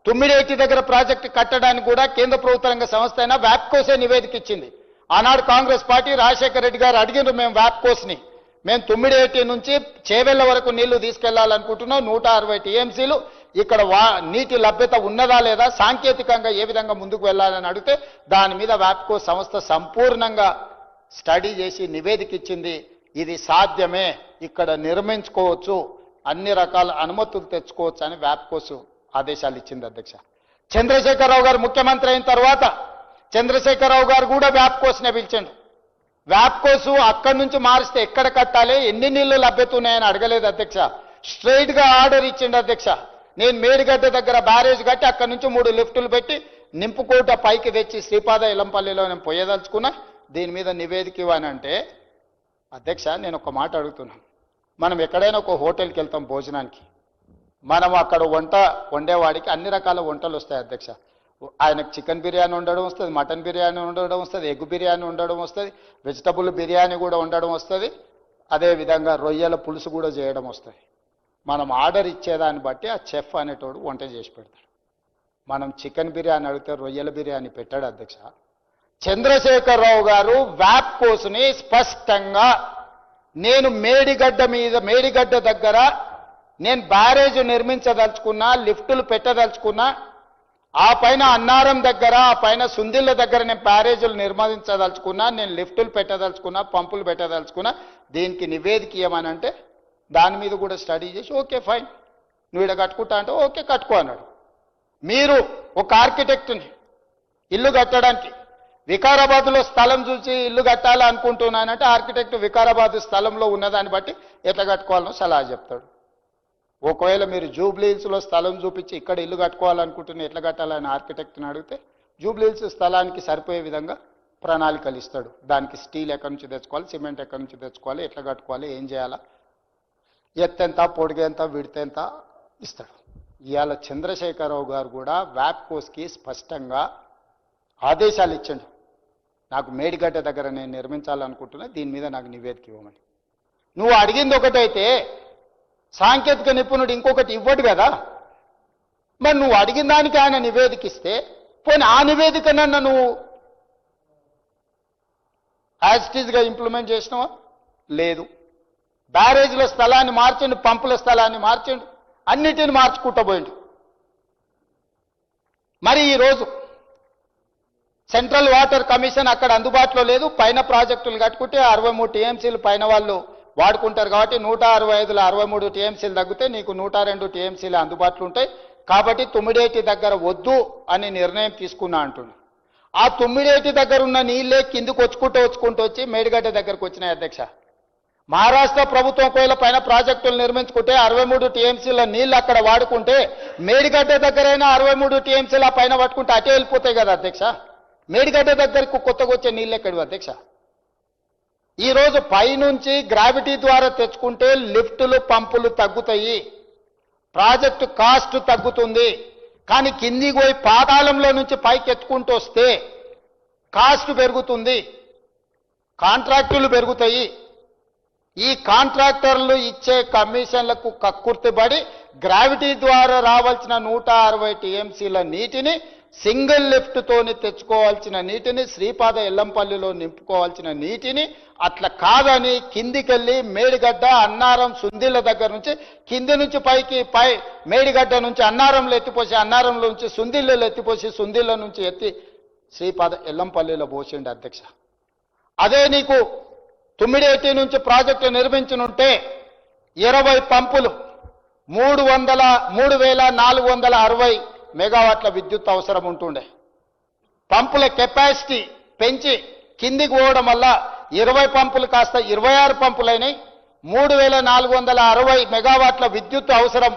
తుమ్మిడిహెట్టి దగ్గర ప్రాజెక్టు కట్టడానికి కూడా కేంద్ర ప్రభుత్వ రంగ సంస్థ అయినా వ్యాప్కోసే నివేదిక ఇచ్చింది. ఆనాడు కాంగ్రెస్ పార్టీ రాజశేఖర రెడ్డి గారు అడిగినారు, మేము వ్యాప్కోస్ని మేము తుమ్మిడిహెట్టి నుంచి చేవెళ్ల వరకు నీళ్లు తీసుకెళ్లాలనుకుంటున్నాం, 160 టీఎంసీలు ఇక్కడ నీటి లభ్యత ఉన్నదా లేదా, సాంకేతికంగా ఏ విధంగా ముందుకు వెళ్ళాలని అడిగితే దాని మీద వ్యాప్కో సంస్థ సంపూర్ణంగా స్టడీ చేసి నివేదిక ఇచ్చింది. ఇది సాధ్యమే, ఇక్కడ నిర్మించుకోవచ్చు, అన్ని రకాల అనుమతులు తెచ్చుకోవచ్చు అని వ్యాప్కోస్ ఆదేశాలు ఇచ్చింది అధ్యక్ష. చంద్రశేఖరరావు గారు ముఖ్యమంత్రి అయిన తర్వాత చంద్రశేఖరరావు గారు కూడా వ్యాప్కోస్నే పిలిచిండు. వ్యాప్కోసు అక్కడి నుంచి మారిస్తే ఎక్కడ కట్టాలి, ఎన్ని నీళ్లు లభ్యత ఉన్నాయని అడగలేదు అధ్యక్ష. స్ట్రైట్ గా ఆర్డర్ ఇచ్చిండు అధ్యక్ష. నేను మేడిగడ్డ దగ్గర బ్యారేజ్ కట్టి అక్కడి నుంచి 3 లిఫ్టులు పెట్టి నింపుకోట పైకి తెచ్చి శ్రీపాద ఎల్లంపల్లిలో నేను పోయేదలుచుకున్నా, దీని మీద నివేదిక ఇవ్వనంటే అధ్యక్ష నేను ఒక మాట అడుగుతున్నాను. మనం ఎక్కడైనా ఒక హోటల్కి వెళ్తాం భోజనానికి, మనం అక్కడ వంట వండేవాడికి అన్ని రకాల వంటలు వస్తాయి అధ్యక్ష. ఆయనకు చికెన్ బిర్యానీ ఉండడం వస్తుంది, మటన్ బిర్యానీ ఉండడం వస్తుంది, ఎగ్ బిర్యానీ ఉండడం వస్తుంది, వెజిటబుల్ బిర్యానీ కూడా ఉండడం వస్తుంది, అదేవిధంగా రొయ్యల పులుసు కూడా చేయడం వస్తుంది. మనం ఆర్డర్ ఇచ్చేదాన్ని బట్టి ఆ చెఫ్ అనేటోడు వంట చేసి పెడతాడు. మనం చికెన్ బిర్యానీ అడిగితే రొయ్యల బిర్యానీ పెట్టాడు అధ్యక్ష. చంద్రశేఖరరావు గారు వ్యాప్కోస్ని స్పష్టంగా నేను మేడిగడ్డ దగ్గర నేను బ్యారేజ్ నిర్మించదలుచుకున్నా, లిఫ్టులు పెట్టదలుచుకున్నా, ఆ పైన అన్నారం దగ్గర, ఆ పైన సుందిళ్ళ దగ్గర నేను బ్యారేజీలు నిర్మించదలుచుకున్నా, నేను లిఫ్టులు పెట్టదలుచుకున్నా, పంపులు పెట్టదలుచుకున్నా, దీనికి నివేదిక ఇవ్వమనంటే దాని మీద కూడా స్టడీ చేసి ఓకే ఫైన్ నువ్వు ఇక్కడ కట్టుకుంటా అంటే ఓకే కట్టుకో అన్నాడు. మీరు ఒక ఆర్కిటెక్ట్ని ఇల్లు కట్టడానికి వికారాబాద్లో స్థలం చూసి ఇల్లు కట్టాలనుకుంటున్నానంటే ఆర్కిటెక్ట్ వికారాబాద్ స్థలంలో ఉన్నదాన్ని బట్టి ఎట్లా కట్టుకోవాలనో సలహా చెప్తాడు. ఒకవేళ మీరు జూబ్లీహిల్స్లో స్థలం చూపించి ఇక్కడ ఇల్లు కట్టుకోవాలనుకుంటున్న ఎట్లా కట్టాలని ఆర్కిటెక్ట్ని అడిగితే జూబ్లీహిల్స్ స్థలానికి సరిపోయే విధంగా ప్రణాళికలు ఇస్తాడు. దానికి స్టీల్ ఎక్కడి నుంచి తెచ్చుకోవాలి, సిమెంట్ ఎక్కడి నుంచి తెచ్చుకోవాలి, ఎట్లా కట్టుకోవాలి, ఏం చేయాలా, ఎత్తెంత పొడిగెంత విడతెంత ఇస్తాడు. ఇవాళ చంద్రశేఖరరావు గారు కూడా వ్యాప్కోస్కి స్పష్టంగా ఆదేశాలు ఇచ్చాడు. నాకు మేడిగడ్డ దగ్గర నేను నిర్మించాలనుకుంటున్నా, దీని మీద నాకు నివేదిక ఇవ్వమని. నువ్వు అడిగింది ఒకటైతే సాంకేతిక నిపుణుడు ఇంకొకటి ఇవ్వడు కదా. మరి నువ్వు అడిగిన దానికి ఆయన నివేదిక ఇస్తే పోనీ ఆ నివేదికనన్నా నువ్వు యాజ్ ఇట్ ఈజ్గా ఇంప్లిమెంట్ చేసినావా? లేదు. బ్యారేజ్ల స్థలాన్ని మార్చండి, పంపుల స్థలాన్ని మార్చండి, అన్నిటిని మార్చుకుంటూ పోయిండు. మరి ఈరోజు సెంట్రల్ వాటర్ కమిషన్ అక్కడ అందుబాటులో లేదు. పైన ప్రాజెక్టులు కట్టుకుంటే 63 టీఎంసీలు పైన వాళ్ళు వాడుకుంటారు కాబట్టి 165లో 63 టీఎంసీలు తగ్గితే నీకు 102 టీఎంసీలు అందుబాటులో ఉంటాయి. కాబట్టి తుమ్మిడేటి దగ్గర వద్దు అని నిర్ణయం తీసుకున్నా అంటున్నా. ఆ తుమ్మిడేటి దగ్గర ఉన్న నీళ్ళే కిందికి వచ్చుకుంటూ వచ్చి మేడిగడ్డ దగ్గరకు వచ్చినాయి అధ్యక్ష. మహారాష్ట్ర ప్రభుత్వం ఒకవేళ పైన ప్రాజెక్టులు నిర్మించుకుంటే 63 టీఎంసీల నీళ్ళు అక్కడ వాడుకుంటే మేడిగడ్డ దగ్గరైనా 63 టీఎంసీల పైన పట్టుకుంటే అటే వెళ్ళిపోతాయి కదా అధ్యక్ష. మేడిగడ్డ దగ్గరకు కొత్తగా వచ్చే నీళ్ళు ఎక్కడివి అధ్యక్ష? ఈరోజు పైనుంచి గ్రావిటీ ద్వారా తెచ్చుకుంటే లిఫ్టులు పంపులు తగ్గుతాయి, ప్రాజెక్టు కాస్ట్ తగ్గుతుంది. కానీ కిందికి పోయి పాతాళంలో నుంచి పైకి ఎత్తుకుంటూ వస్తే కాస్ట్ పెరుగుతుంది, కాంట్రాక్టులు పెరుగుతాయి. ఈ కాంట్రాక్టర్లు ఇచ్చే కమిషన్లకు కక్కుర్తిపడి గ్రావిటీ ద్వారా రావాల్సిన 160 టీఎంసీల నీటిని సింగిల్ లిఫ్ట్తోని తెచ్చుకోవాల్సిన నీటిని శ్రీపాద ఎల్లంపల్లిలో నింపుకోవాల్సిన నీటిని అట్లా కాదని కిందికెళ్ళి మేడిగడ్డ అన్నారం సుందిళ్ళ దగ్గర నుంచి కింది నుంచి పైకి మేడిగడ్డ నుంచి అన్నారంలో ఎత్తిపోసి అన్నారంలో నుంచి సుందిళ్ళలో ఎత్తిపోసి సుందిళ్ళ నుంచి ఎత్తి శ్రీపాద ఎల్లంపల్లిలో పోసిండు అధ్యక్ష. అదే నీకు తుమ్మిడేటి నుంచి ప్రాజెక్టు నిర్మించనుంటే 20 పంపులు 3460 మెగావాట్ల విద్యుత్ అవసరం ఉంటుండే. పంపుల కెపాసిటీ పెంచి కిందికి పోవడం వల్ల 20 పంపులు కాస్త 26 పంపులైనాయి. 3460 మెగావాట్ల విద్యుత్ అవసరం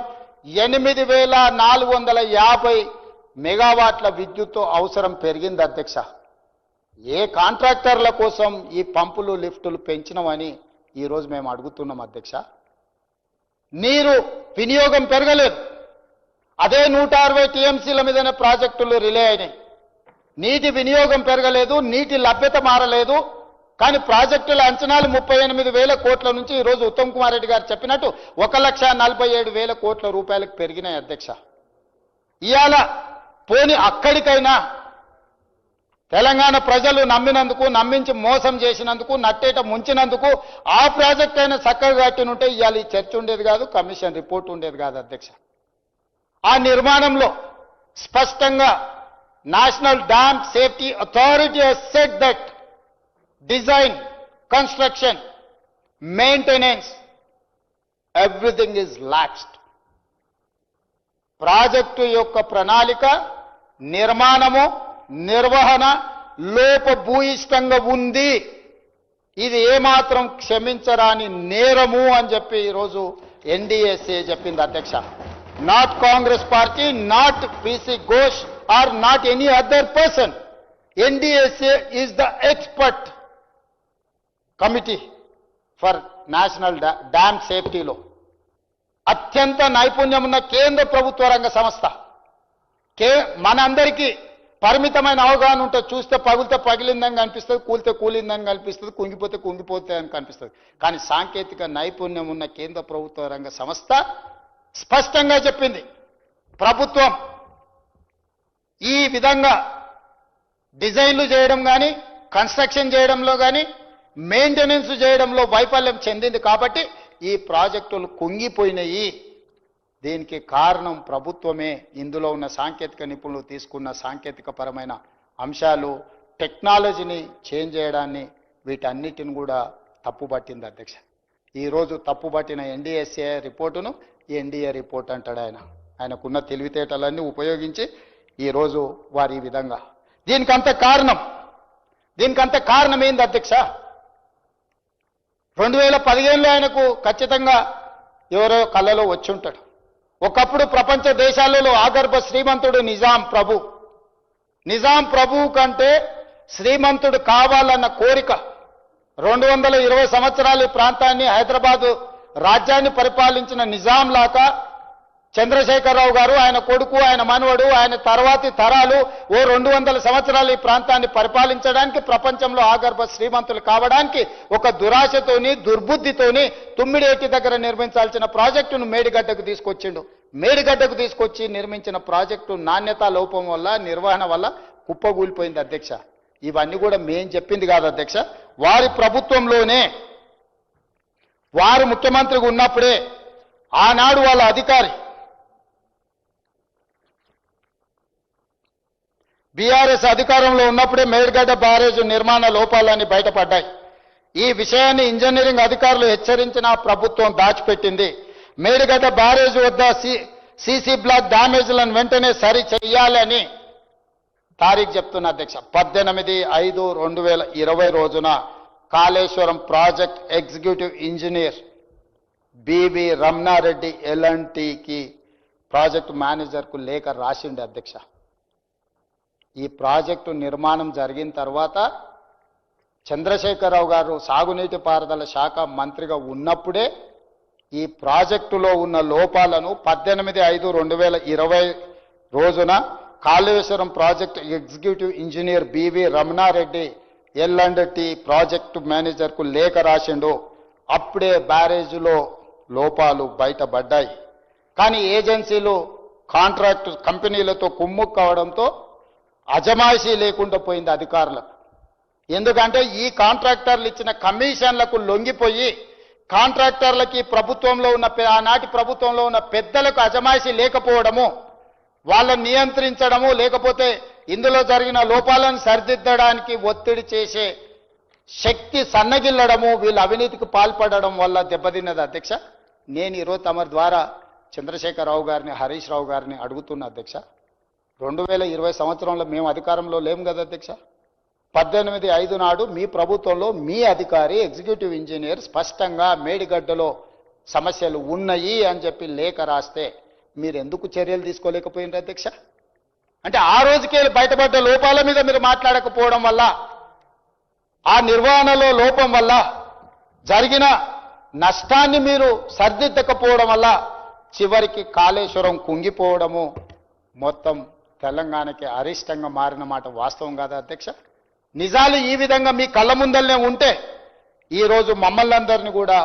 8450 మెగావాట్ల విద్యుత్ అవసరం పెరిగింది అధ్యక్ష. ఏ కాంట్రాక్టర్ల కోసం ఈ పంపులు లిఫ్టులు పెంచినవని ఈరోజు మేము అడుగుతున్నాం అధ్యక్ష. నీరు వినియోగం పెరగలేదు, అదే 160 టీఎంసీల మీదనే ప్రాజెక్టులు రిలే అయినాయి. నీటి వినియోగం పెరగలేదు, నీటి లభ్యత మారలేదు. కానీ ప్రాజెక్టుల అంచనాలు 38,000 కోట్ల నుంచి ఈరోజు ఉత్తమ్ కుమార్ రెడ్డి గారు చెప్పినట్టు 1,47,000 కోట్ల రూపాయలకు పెరిగినాయి అధ్యక్ష. ఇవాళ పోని అక్కడికైనా తెలంగాణ ప్రజలు నమ్మినందుకు, నమ్మించి మోసం చేసినందుకు, నట్టేట ముంచినందుకు ఆ ప్రాజెక్ట్ అయినా చక్కగా కట్టినుంటే ఇవాళ ఈ చర్చ ఉండేది కాదు, కమిషన్ రిపోర్ట్ ఉండేది కాదు అధ్యక్ష. ఆ నిర్మాణంలో స్పష్టంగా national dam safety authority has said that design, construction, maintenance everything is lapsed. Project యొక్క ప్రణాళిక, నిర్మాణము, నిర్వహణ లోపభూయిష్టంగా ఉంది. ఇది ఏమాత్రం క్షమించరాని నేరము అని చెప్పి ఈరోజు ఎన్డీఎస్ఏ చెప్పింది అధ్యక్ష. Not Congress party, not PC Ghosh or not any other person. NDSA is the expert committee for national dam సేఫ్టీలో అత్యంత నైపుణ్యం ఉన్న కేంద్ర ప్రభుత్వ రంగ సంస్థ. మనందరికీ పరిమితమైన అవగాహన ఉంటే చూస్తే పగిలితే పగిలిందని కనిపిస్తుంది, కూలితే కూలిందని కనిపిస్తుంది, కుంగిపోతే కుంగిపోతే అని కనిపిస్తుంది. కానీ సాంకేతిక నైపుణ్యం ఉన్న కేంద్ర ప్రభుత్వ రంగ సంస్థ స్పష్టంగా చెప్పింది, ప్రభుత్వం ఈ విధంగా డిజైన్లు చేయడం కానీ, కన్స్ట్రక్షన్ చేయడంలో కానీ, మెయింటెనెన్స్ చేయడంలో వైఫల్యం చెందింది కాబట్టి ఈ ప్రాజెక్టులు కుంగిపోయినాయి. దీనికి కారణం ప్రభుత్వమే. ఇందులో ఉన్న సాంకేతిక నిపుణులు తీసుకున్న సాంకేతిక పరమైన అంశాలు, టెక్నాలజీని చేంజ్ చేయడాన్ని, వీటన్నిటిని కూడా తప్పుపట్టింది అధ్యక్ష. ఈరోజు తప్పుపట్టిన ఎన్డీఎస్ఏ రిపోర్టును ఎన్డీఏ రిపోర్ట్ అంటాడు ఆయన. ఆయనకున్న తెలివితేటలన్నీ ఉపయోగించి ఈరోజు వారి ఈ విధంగా దీనికంత కారణం ఏంది అధ్యక్ష? 2015లో ఆయనకు ఖచ్చితంగా ఎవరో కళ్ళలో వచ్చి ఉంటాడు. ఒకప్పుడు ప్రపంచ దేశాలలో ఆగర్భ శ్రీమంతుడు నిజాం ప్రభు కంటే శ్రీమంతుడు కావాలన్న కోరిక 220 సంవత్సరాల ఈ ప్రాంతాన్ని, హైదరాబాదు రాజ్యాన్ని పరిపాలించిన నిజాం లాగా చంద్రశేఖరరావు గారు, ఆయన కొడుకు, ఆయన మనవడు, ఆయన తర్వాతి తరాలు ఓ 200 సంవత్సరాలు ఈ ప్రాంతాన్ని పరిపాలించడానికి, ప్రపంచంలో ఆగర్భ శ్రీమంతులు కావడానికి ఒక దురాశతోని, దుర్బుద్ధితోని తుమ్మిడేటి దగ్గర నిర్మించాల్సిన ప్రాజెక్టును మేడిగడ్డకు తీసుకొచ్చిండు. మేడిగడ్డకు తీసుకొచ్చి నిర్మించిన ప్రాజెక్టు నాణ్యతా లోపం వల్ల, నిర్వహణ వల్ల కుప్పగూలిపోయింది అధ్యక్ష. ఇవన్నీ కూడా మేం చెప్పింది కాదు అధ్యక్ష. వారి ప్రభుత్వంలోనే, వారు ముఖ్యమంత్రిగా ఉన్నప్పుడే ఆనాడు వాళ్ళ అధికారి బీఆర్ఎస్ అధికారంలో ఉన్నప్పుడే మేడిగడ్డ బ్యారేజ్ నిర్మాణ లోపాలన్నీ బయటపడ్డాయి. ఈ విషయాన్ని ఇంజనీరింగ్ అధికారులు హెచ్చరించిన ప్రభుత్వం దాచిపెట్టింది. మేడిగడ్డ బ్యారేజ్ వద్ద సీసీ బ్లాక్ డ్యామేజ్లను వెంటనే సరి చేయాలని తారీఖు చెప్తున్న అధ్యక్ష. 18/5/2020 రోజున Kaleshwaram project executive engineer BV Ramanareddy ఎల్ఎన్టీకి ప్రాజెక్టు మేనేజర్కు లేఖ రాసిండే అధ్యక్ష. ఈ ప్రాజెక్టు నిర్మాణం జరిగిన తర్వాత చంద్రశేఖరరావు గారు సాగునీటి పారుదల శాఖ మంత్రిగా ఉన్నప్పుడే ఈ ప్రాజెక్టులో ఉన్న లోపాలను 18/5/2020 రోజున Kaleshwaram project executive engineer BV Ramanareddy L and T project మేనేజర్కు లేఖ రాసిండు. అప్పుడే బ్యారేజ్లో లోపాలు బయటపడ్డాయి. కానీ ఏజెన్సీలు కాంట్రాక్ట్ కంపెనీలతో కుమ్ముక్కవడంతో అజమాయిషీ లేకుండా పోయింది అధికారులకు. ఎందుకంటే ఈ కాంట్రాక్టర్లు ఇచ్చిన కమిషన్లకు లొంగిపోయి కాంట్రాక్టర్లకి ప్రభుత్వంలో ఉన్న ఆనాటి ప్రభుత్వంలో ఉన్న పెద్దలకు అజమాయిషీ లేకపోవడము, వాళ్ళని నియంత్రించడము, లేకపోతే ఇందులో జరిగిన లోపాలను సరిదిద్దడానికి ఒత్తిడి చేసే శక్తి సన్నగిల్లడము, వీళ్ళు అవినీతికి పాల్పడడం వల్ల దెబ్బతిన్నది అధ్యక్ష. నేను ఈరోజు తమ ద్వారా చంద్రశేఖరరావు గారిని, హరీష్ రావు గారిని అడుగుతున్నా అధ్యక్ష. 2020 సంవత్సరంలో మేము అధికారంలో లేము కదా అధ్యక్ష. 18/5 నాడు మీ ప్రభుత్వంలో మీ అధికారి ఎగ్జిక్యూటివ్ ఇంజనీర్ స్పష్టంగా మేడిగడ్డలో సమస్యలు ఉన్నాయి అని చెప్పి లేఖ రాస్తే మీరు ఎందుకు చర్యలు తీసుకోలేకపోయినారు అధ్యక్ష? అంటే ఆ రోజుకే బయటపడ్డ లోపాల మీద మీరు మాట్లాడకపోవడం వల్ల, ఆ నిర్వహణలో లోపం వల్ల జరిగిన నష్టాన్ని మీరు సరిదిద్దకపోవడం వల్ల చివరికి కాళేశ్వరం కుంగిపోవడము మొత్తం తెలంగాణకి అరిష్టంగా మారిన మాట వాస్తవం కాదా అధ్యక్ష? నిజాలు ఈ విధంగా మీ కళ్ళ ముందరనే ఉంటే ఈరోజు మమ్మల్ని అందరినీ కూడా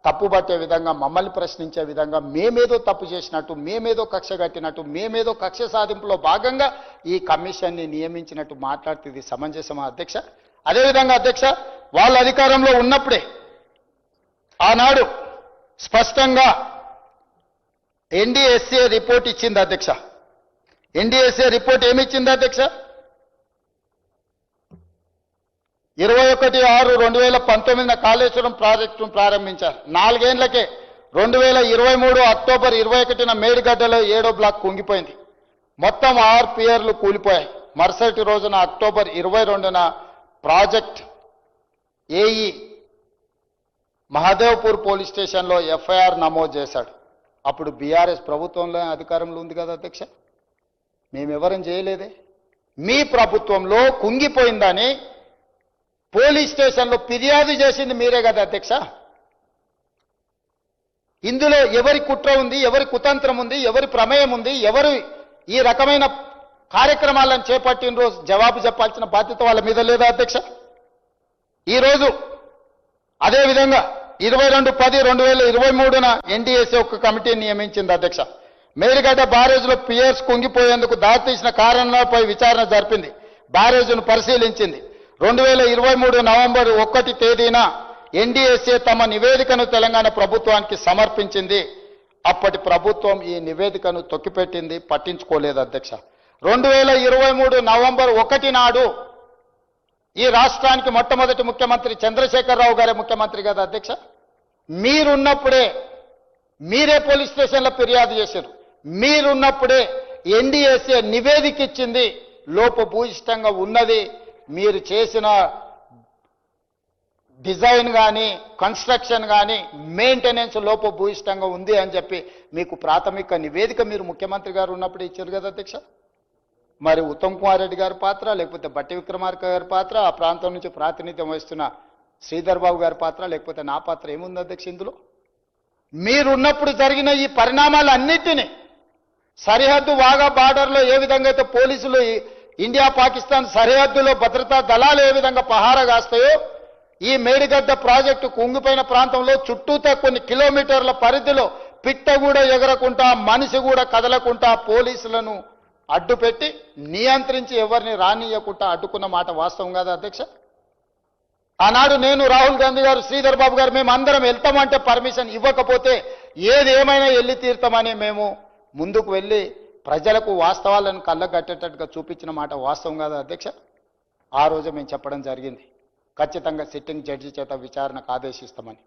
తప్పుపట్టే విధంగా, మమ్మల్ని ప్రశ్నించే విధంగా, మేమేదో తప్పు చేసినట్టు, మేమేదో కక్ష కట్టినట్టు, మేమేదో కక్ష సాధింపులో భాగంగా ఈ కమిషన్ని నియమించినట్టు మాట్లాడితే ఇది సమంజసమా అధ్యక్ష? అదేవిధంగా అధ్యక్ష, వాళ్ళ అధికారంలో ఉన్నప్పుడే ఆనాడు స్పష్టంగా ఎన్డీఎస్ఏ రిపోర్ట్ ఇచ్చింది అధ్యక్ష. ఎన్డీఎస్ఏ రిపోర్ట్ ఏమిచ్చింది అధ్యక్ష? 21/6/2019 కాళేశ్వరం ప్రాజెక్టును ప్రారంభించారు. 4 ఏళ్లకే 2023 అక్టోబర్ 21న మేడిగడ్డలో 7వ బ్లాక్ కుంగిపోయింది. మొత్తం 6 పియర్లు కూలిపోయాయి. మరుసటి రోజున అక్టోబర్ 22న ప్రాజెక్ట్ ఏఈ మహదేవ్పూర్ పోలీస్ స్టేషన్లో ఎఫ్ఐఆర్ నమోదు చేశాడు. అప్పుడు బీఆర్ఎస్ ప్రభుత్వంలో అధికారంలో ఉంది కదా అధ్యక్ష. మేమెవరం చేయలేదే. మీ ప్రభుత్వంలో కుంగిపోయిందని పోలీస్ స్టేషన్లో ఫిర్యాదు చేసింది మీరే కదా అధ్యక్ష. ఇందులో ఎవరి కుట్ర ఉంది, ఎవరి కుతంత్రం ఉంది, ఎవరి ప్రమేయం ఉంది, ఎవరు ఈ రకమైన కార్యక్రమాలను చేపట్టిన రోజు జవాబు చెప్పాల్సిన బాధ్యత వాళ్ళ మీద లేదా అధ్యక్ష? ఈరోజు అదేవిధంగా 22/10/2023న ఎన్డీఎస్ఏ ఒక కమిటీని నియమించింది అధ్యక్ష. మేడిగడ్డ బ్యారేజ్లో పియర్స్ కుంగిపోయేందుకు దారితీసిన కారణాలపై విచారణ జరిపింది. బ్యారేజ్ను పరిశీలించింది. 2023 నవంబర్ 1 తేదీన ఎన్డీఎస్ఏ తమ నివేదికను తెలంగాణ ప్రభుత్వానికి సమర్పించింది. అప్పటి ప్రభుత్వం ఈ నివేదికను తొక్కిపెట్టింది, పట్టించుకోలేదు అధ్యక్ష. 2023 నవంబర్ 1 నాడు ఈ రాష్ట్రానికి మొట్టమొదటి ముఖ్యమంత్రి చంద్రశేఖరరావు గారే ముఖ్యమంత్రి కదా అధ్యక్ష. మీరున్నప్పుడే మీరే పోలీస్ స్టేషన్లో ఫిర్యాదు చేశారు. మీరున్నప్పుడే ఎన్డీఎస్ఏ నివేదిక ఇచ్చింది, లోపభూయిష్టంగా ఉన్నది, మీరు చేసిన డిజైన్ కానీ కన్స్ట్రక్షన్ కానీ మెయింటెనెన్స్ లోపభూయిష్టంగా ఉంది అని చెప్పి మీకు ప్రాథమిక నివేదిక మీరు ముఖ్యమంత్రి గారు ఉన్నప్పుడు ఇచ్చారు కదా అధ్యక్ష. మరి ఉత్తమ్ కుమార్ రెడ్డి గారి పాత్ర, లేకపోతే బట్టి విక్రమార్క గారి పాత్ర, ఆ ప్రాంతం నుంచి ప్రాతినిధ్యం వహిస్తున్న శ్రీధర్ బాబు గారి పాత్ర, లేకపోతే నా పాత్ర ఏముంది అధ్యక్ష ఇందులో? మీరున్నప్పుడు జరిగిన ఈ పరిణామాలన్నిటినీ, సరిహద్దు వాగా బార్డర్లో ఏ విధంగా అయితే పోలీసులు ఇండియా పాకిస్తాన్ సరిహద్దులో భద్రతా దళాలు ఏ విధంగా పహారా కాస్తాయో, ఈ మేడిగడ్డ ప్రాజెక్టు కుంగిపోయిన ప్రాంతంలో చుట్టూతా కొన్ని కిలోమీటర్ల పరిధిలో పిట్ట కూడా ఎగరకుండా, మనిషి కూడా కదలకుండా పోలీసులను అడ్డుపెట్టి నియంత్రించి ఎవరిని రానియకుండా అడ్డుకున్న మాట వాస్తవం కాదా అధ్యక్ష? ఆనాడు నేను, రాహుల్ గాంధీ గారు, శ్రీధర్ బాబు గారు మేము అందరం వెళ్తామంటే పర్మిషన్ ఇవ్వకపోతే ఏది ఏమైనా వెళ్ళి తీరుతామని మేము ముందుకు వెళ్ళి ప్రజలకు వాస్తవాలను కళ్ళగట్టేటట్టుగా చూపించిన మాట వాస్తవం కాదా అధ్యక్ష? ఆ రోజు మేము చెప్పడం జరిగింది, ఖచ్చితంగా సిట్టింగ్ జడ్జి చేత విచారణకు ఆదేశిస్తామని.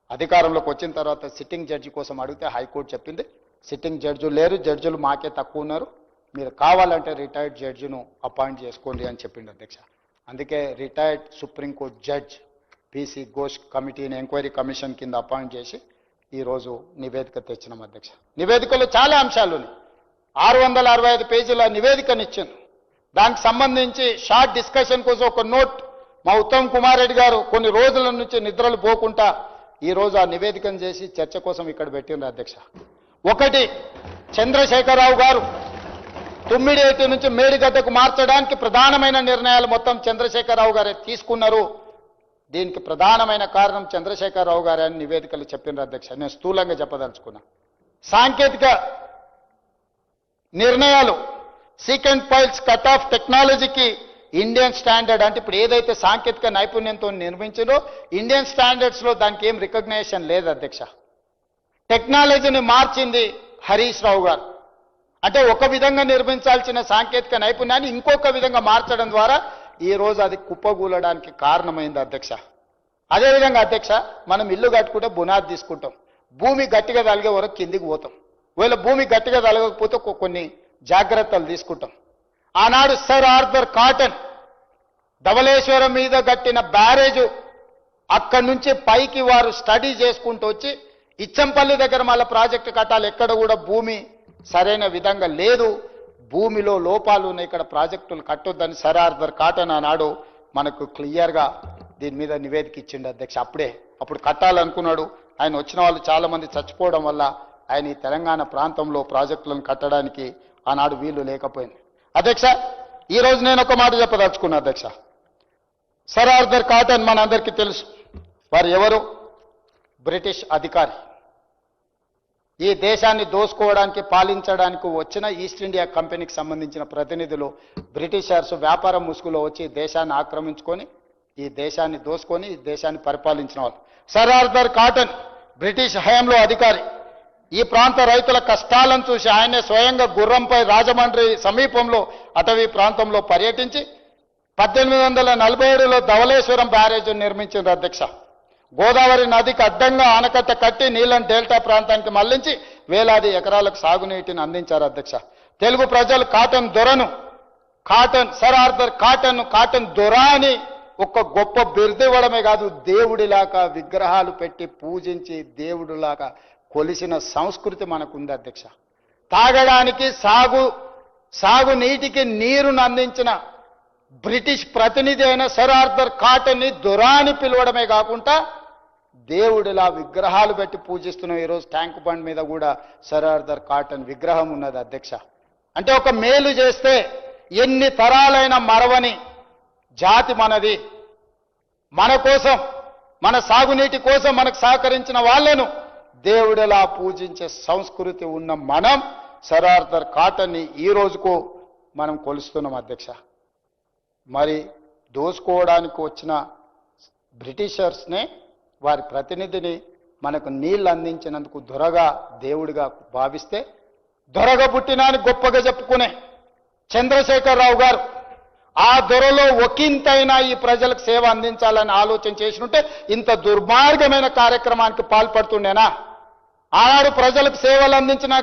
అధికారంలోకి వచ్చిన తర్వాత సిట్టింగ్ జడ్జి కోసం అడిగితే హైకోర్టు చెప్పింది సిట్టింగ్ జడ్జి లేరు, జడ్జిలు మాకే తక్కువ ఉన్నారు, మీరు కావాలంటే రిటైర్డ్ జడ్జిను అపాయింట్ చేసుకోండి అని చెప్పింది అధ్యక్ష. అందుకే retired supreme court judge PC Ghosh కమిటీని ఎంక్వైరీ కమిషన్ కింద అపాయింట్ చేసి ఈరోజు నివేదిక తెచ్చినాం అధ్యక్ష. నివేదికలో చాలా అంశాలు ఉన్నాయి. 665 పేజీల నివేదికనిచ్చాను. దానికి సంబంధించి షార్ట్ డిస్కషన్ కోసం ఒక నోట్ మా ఉత్తమ్ కుమార్ రెడ్డి గారు కొన్ని రోజుల నుంచి నిద్రలు పోకుండా ఈరోజు ఆ నివేదికను చేసి చర్చ కోసం ఇక్కడ పెట్టిండ్రు అధ్యక్ష. ఒకటి, చంద్రశేఖరరావు గారు తుమ్మిడిఏటి నుంచి మేడిగడ్డకు మార్చడానికి ప్రధానమైన నిర్ణయాలు మొత్తం చంద్రశేఖరరావు గారే తీసుకున్నారు. దీనికి ప్రధానమైన కారణం చంద్రశేఖరరావు గారే అని నివేదికలు చెప్పిన అధ్యక్ష. నేను స్థూలంగా చెప్పదలుచుకున్నా. సాంకేతిక నిర్ణయాలు, సీకెంట్ ఫైల్స్ కట్ ఆఫ్ టెక్నాలజీకి ఇండియన్ స్టాండర్డ్ అంటే ఇప్పుడు ఏదైతే సాంకేతిక నైపుణ్యంతో నిర్మించిందో ఇండియన్ స్టాండర్డ్స్లో దానికి ఏం రికగ్నేషన్ లేదు అధ్యక్ష. టెక్నాలజీని మార్చింది హరీష్ రావు గారు. అంటే ఒక విధంగా నిర్మించాల్సిన సాంకేతిక నైపుణ్యాన్ని ఇంకొక విధంగా మార్చడం ద్వారా ఈ రోజు అది కుప్పగూలడానికి కారణమైంది అధ్యక్ష. అదేవిధంగా అధ్యక్ష, మనం ఇల్లు కట్టుకుంటే బునాది తీసుకుంటాం, భూమి గట్టిగా తలిగే వరకు కిందికి పోతాం. ఒకవేళ భూమి గట్టిగా తలగకపోతే కొన్ని జాగ్రత్తలు తీసుకుంటాం. ఆనాడు సర్ ఆర్థర్ కాటన్ ధవళేశ్వరం మీద కట్టిన బ్యారేజు అక్కడి నుంచి పైకి వారు స్టడీ చేసుకుంటూ వచ్చి ఇచ్చంపల్లి దగ్గర మళ్ళీ ప్రాజెక్టు కట్టాలి, ఎక్కడ కూడా భూమి సరైన విధంగా లేదు, భూమిలో లోపాలు ఉన్నాయి, ఇక్కడ ప్రాజెక్టులు కట్టొద్దని సర్ ఆర్థర్ కాటన్ ఆనాడు మనకు క్లియర్గా దీని మీద నివేదిక ఇచ్చిండు అధ్యక్ష. అప్పుడు కట్టాలనుకున్నాడు. ఆయన వచ్చిన వాళ్ళు చాలా మంది చచ్చిపోవడం వల్ల ఆయన ఈ తెలంగాణ ప్రాంతంలో ప్రాజెక్టులను కట్టడానికి ఆనాడు వీలు లేకపోయింది అధ్యక్ష. ఈరోజు నేను ఒక మాట చెప్పదలుచుకున్నా అధ్యక్ష. సర్ ఆర్థర్ కాటన్ మనందరికీ తెలుసు. వారు ఎవరు? బ్రిటిష్ అధికారి. ఈ దేశాన్ని దోసుకోవడానికి పాలించడానికి వచ్చిన ఈస్ట్ ఇండియా కంపెనీకి సంబంధించిన ప్రతినిధులు బ్రిటిషర్స్ వ్యాపారం ముసుగులో వచ్చి దేశాన్ని ఆక్రమించుకొని ఈ దేశాన్ని దోసుకొని ఈ దేశాన్ని పరిపాలించిన వాళ్ళు. సర్ ఆర్థర్ కాటన్ బ్రిటిష్ హయాంలో అధికారి. ఈ ప్రాంత రైతుల కష్టాలను చూసి ఆయనే స్వయంగా గుర్రంపై రాజమండ్రి సమీపంలో అటవీ ప్రాంతంలో పర్యటించి 1847లో ధవళేశ్వరం బ్యారేజ్ నిర్మించింది అధ్యక్ష. గోదావరి నదికి అడ్డంగా ఆనకట్ట కట్టి నీళ్లను డెల్టా ప్రాంతానికి మళ్లించి వేలాది ఎకరాలకు సాగునీటిని అందించారు అధ్యక్ష. తెలుగు ప్రజలు కాటన్ దొరను, సర్ ఆర్థర్ కాటన్ దొర అని ఒక గొప్ప బిరుదివ్వడమే కాదు, దేవుడిలాగా విగ్రహాలు పెట్టి పూజించి దేవుడిలాగా కొలిసిన సంస్కృతి మనకుంది అధ్యక్ష. తాగడానికి సాగునీటికి నీరును అందించిన బ్రిటిష్ ప్రతినిధి అయిన సర్ ఆర్థర్ కాటన్ని దొర అని పిలవడమే కాకుండా దేవుడిలా విగ్రహాలు పెట్టి పూజిస్తున్నాం. ఈరోజు ట్యాంక్ బండ్ మీద కూడా సర్ ఆర్థర్ కాటన్ విగ్రహం ఉన్నది అధ్యక్ష. అంటే ఒక మేలు చేస్తే ఎన్ని తరాలైన మరవని జాతి మనది. మన కోసం, మన సాగునీటి కోసం మనకు సహకరించిన వాళ్ళను దేవుడిలా పూజించే సంస్కృతి ఉన్న మనం సర్ ఆర్థర్ కాటన్ని ఈ రోజుకు మనం కొలుస్తున్నాం అధ్యక్ష. మరి దోసుకోవడానికి వచ్చిన బ్రిటిషర్స్నే వారి ప్రతినిధిని మనకు నీళ్లు అందించినందుకు దొరగా దేవుడిగా భావిస్తే, దొరగా పుట్టినాని గొప్పగా చెప్పుకునే చంద్రశేఖరరావు గారు ఆ దొరలో ఒకంతైనా ఈ ప్రజలకు సేవ అందించాలని ఆలోచన చేసినట్టే ఇంత దుర్మార్గమైన కార్యక్రమానికి పాల్పడుతుండేనా? ఆనాడు ప్రజలకు సేవలు అందించిన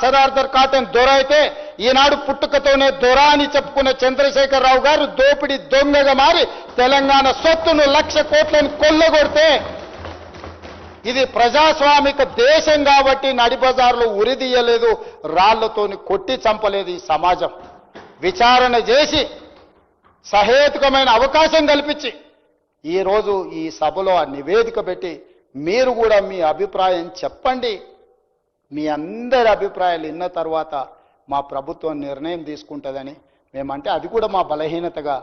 సర్ ఆర్థర్ కాటన్ దొర అయితే, ఈనాడు పుట్టుకతోనే దొర అని చెప్పుకున్న చంద్రశేఖరరావు గారు దోపిడీ దొంగగా మారి తెలంగాణ సొత్తును 1,00,000 కోట్లను కొల్లగొడితే, ఇది ప్రజాస్వామిక దేశం కాబట్టి నడిబజార్లో ఉరిదీయలేదు, రాళ్లతోని కొట్టి చంపలేదు. ఈ సమాజం విచారణ చేసి సహేతుకమైన అవకాశం కల్పించి ఈరోజు ఈ సభలో ఆ నివేదిక పెట్టి మీరు కూడా మీ అభిప్రాయం చెప్పండి. మీ అందరి అభిప్రాయాలు విన్న తర్వాత మా ప్రభుత్వం నిర్ణయం తీసుకుంటుందని మేమంటే, అది కూడా మా బలహీనతగా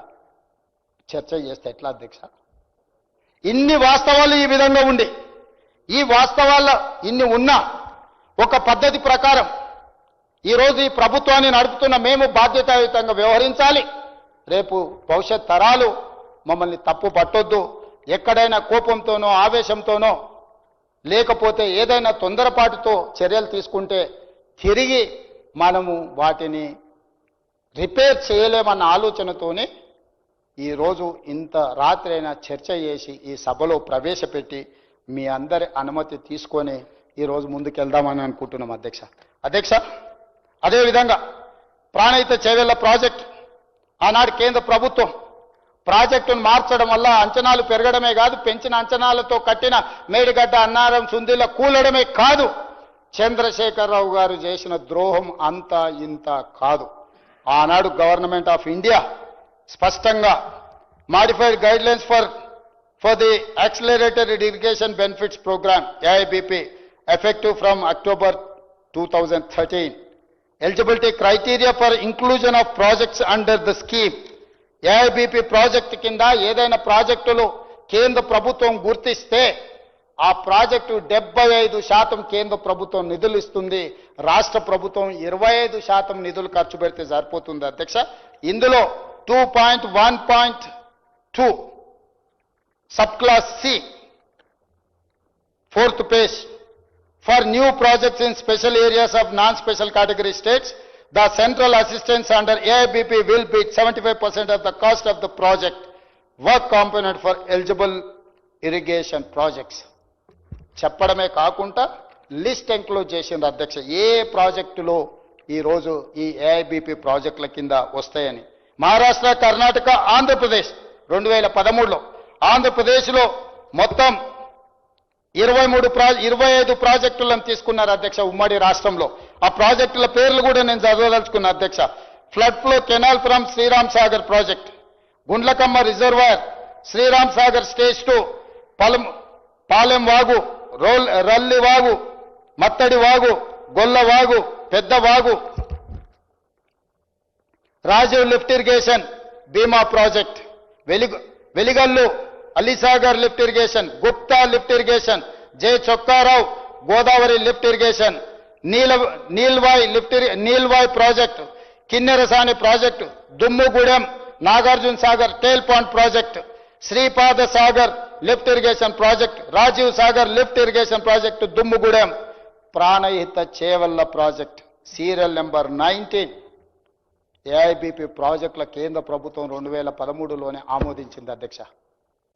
చర్చ చేస్తే ఎట్లా అధ్యక్ష? ఇన్ని వాస్తవాలు ఈ విధంగా ఉండి, ఈ వాస్తవాల్లో ఇన్ని ఉన్నా ఒక పద్ధతి ప్రకారం ఈరోజు ఈ ప్రభుత్వాన్ని నడుపుతున్న మేము బాధ్యతాయుతంగా వ్యవహరించాలి. రేపు భవిష్యత్ తరాలు మమ్మల్ని తప్పు పట్టొద్దు. ఎక్కడైనా కోపంతోనో ఆవేశంతోనో లేకపోతే ఏదైనా తొందరపాటుతో చర్యలు తీసుకుంటే తిరిగి మనము వాటిని రిపేర్ చేయలేమన్న ఆలోచనతోనే ఈరోజు ఇంత రాత్రి అయినా చర్చ చేసి ఈ సభలో ప్రవేశపెట్టి మీ అందరి అనుమతి తీసుకొని ఈరోజు ముందుకెళ్దామని అనుకుంటున్నాం అధ్యక్ష. అదేవిధంగా ప్రాణహిత చేవెళ్ల ప్రాజెక్ట్ ఆనాడు కేంద్ర ప్రభుత్వం ప్రాజెక్టును మార్చడం వల్ల అంచనాలు పెరగడమే కాదు, పెంచిన అంచనాలతో కట్టిన మేడిగడ్డ అన్నారం సుందిల కూలడమే కాదు, చంద్రశేఖరరావు గారు చేసిన ద్రోహం అంతా ఇంత కాదు. ఆనాడు గవర్నమెంట్ ఆఫ్ ఇండియా స్పష్టంగా modified guidelines for the accelerated irrigation benefits programme AIBP effective from October 2013. Eligibility criteria for inclusion of projects under the scheme. AIBP project కింద ఏదైనా ప్రాజెక్టులు కేంద్ర ప్రభుత్వం గుర్తిస్తే ఆ ప్రాజెక్టు 75% కేంద్ర ప్రభుత్వం నిధులు ఇస్తుంది, రాష్ట్ర ప్రభుత్వం 25% నిధులు ఖర్చు పెడితే సరిపోతుంది అధ్యక్ష. ఇందులో 2.1.2 sub class C 4th page for new projects in special areas of non-special category states, the central assistance under AIBP will be 75% of the cost of the project work component for eligible irrigation projects. చెప్పడమే కాకుండా list include చేసింది అధ్యక్ష ఏ ప్రాజెక్టులో ఈరోజు ఈ AIBP ప్రాజెక్టుల కింద వస్తాయని. మహారాష్ట్ర, కర్ణాటక, ఆంధ్రప్రదేశ్ 2013లో ఆంధ్రప్రదేశ్లో మొత్తం 25 ప్రాజెక్టులను తీసుకున్నారు అధ్యక్ష ఉమ్మడి రాష్ట్రంలో. ఆ ప్రాజెక్టుల పేర్లు కూడా నేను చదవదలుచుకున్నా అధ్యక్ష. Flood flow canal from Sriram Sagar project, Gundlakamma reservoir, Sriram Sagar stage 2, Palem వాగు, రల్లి వాగు, మత్తడి వాగు, గొల్ల వాగు, పెద్ద వాగు, Rajiv lift irrigation Bhima project, Veligallu Alisagar lift irrigation, Gupta lift irrigation, J Chokkarao Godavari lift irrigation, Neelwai project, Kinnerasani project, Dummugudem Nagarjuna Sagar tail pond project, Sripada Sagar lift irrigation project, Rajiv Sagar lift irrigation project Dummugudem, Pranahita Chevella project serial number 19 AIBP ప్రాజెక్టుల కేంద్ర ప్రభుత్వం 2013లోనే ఆమోదించింది అధ్యక్ష.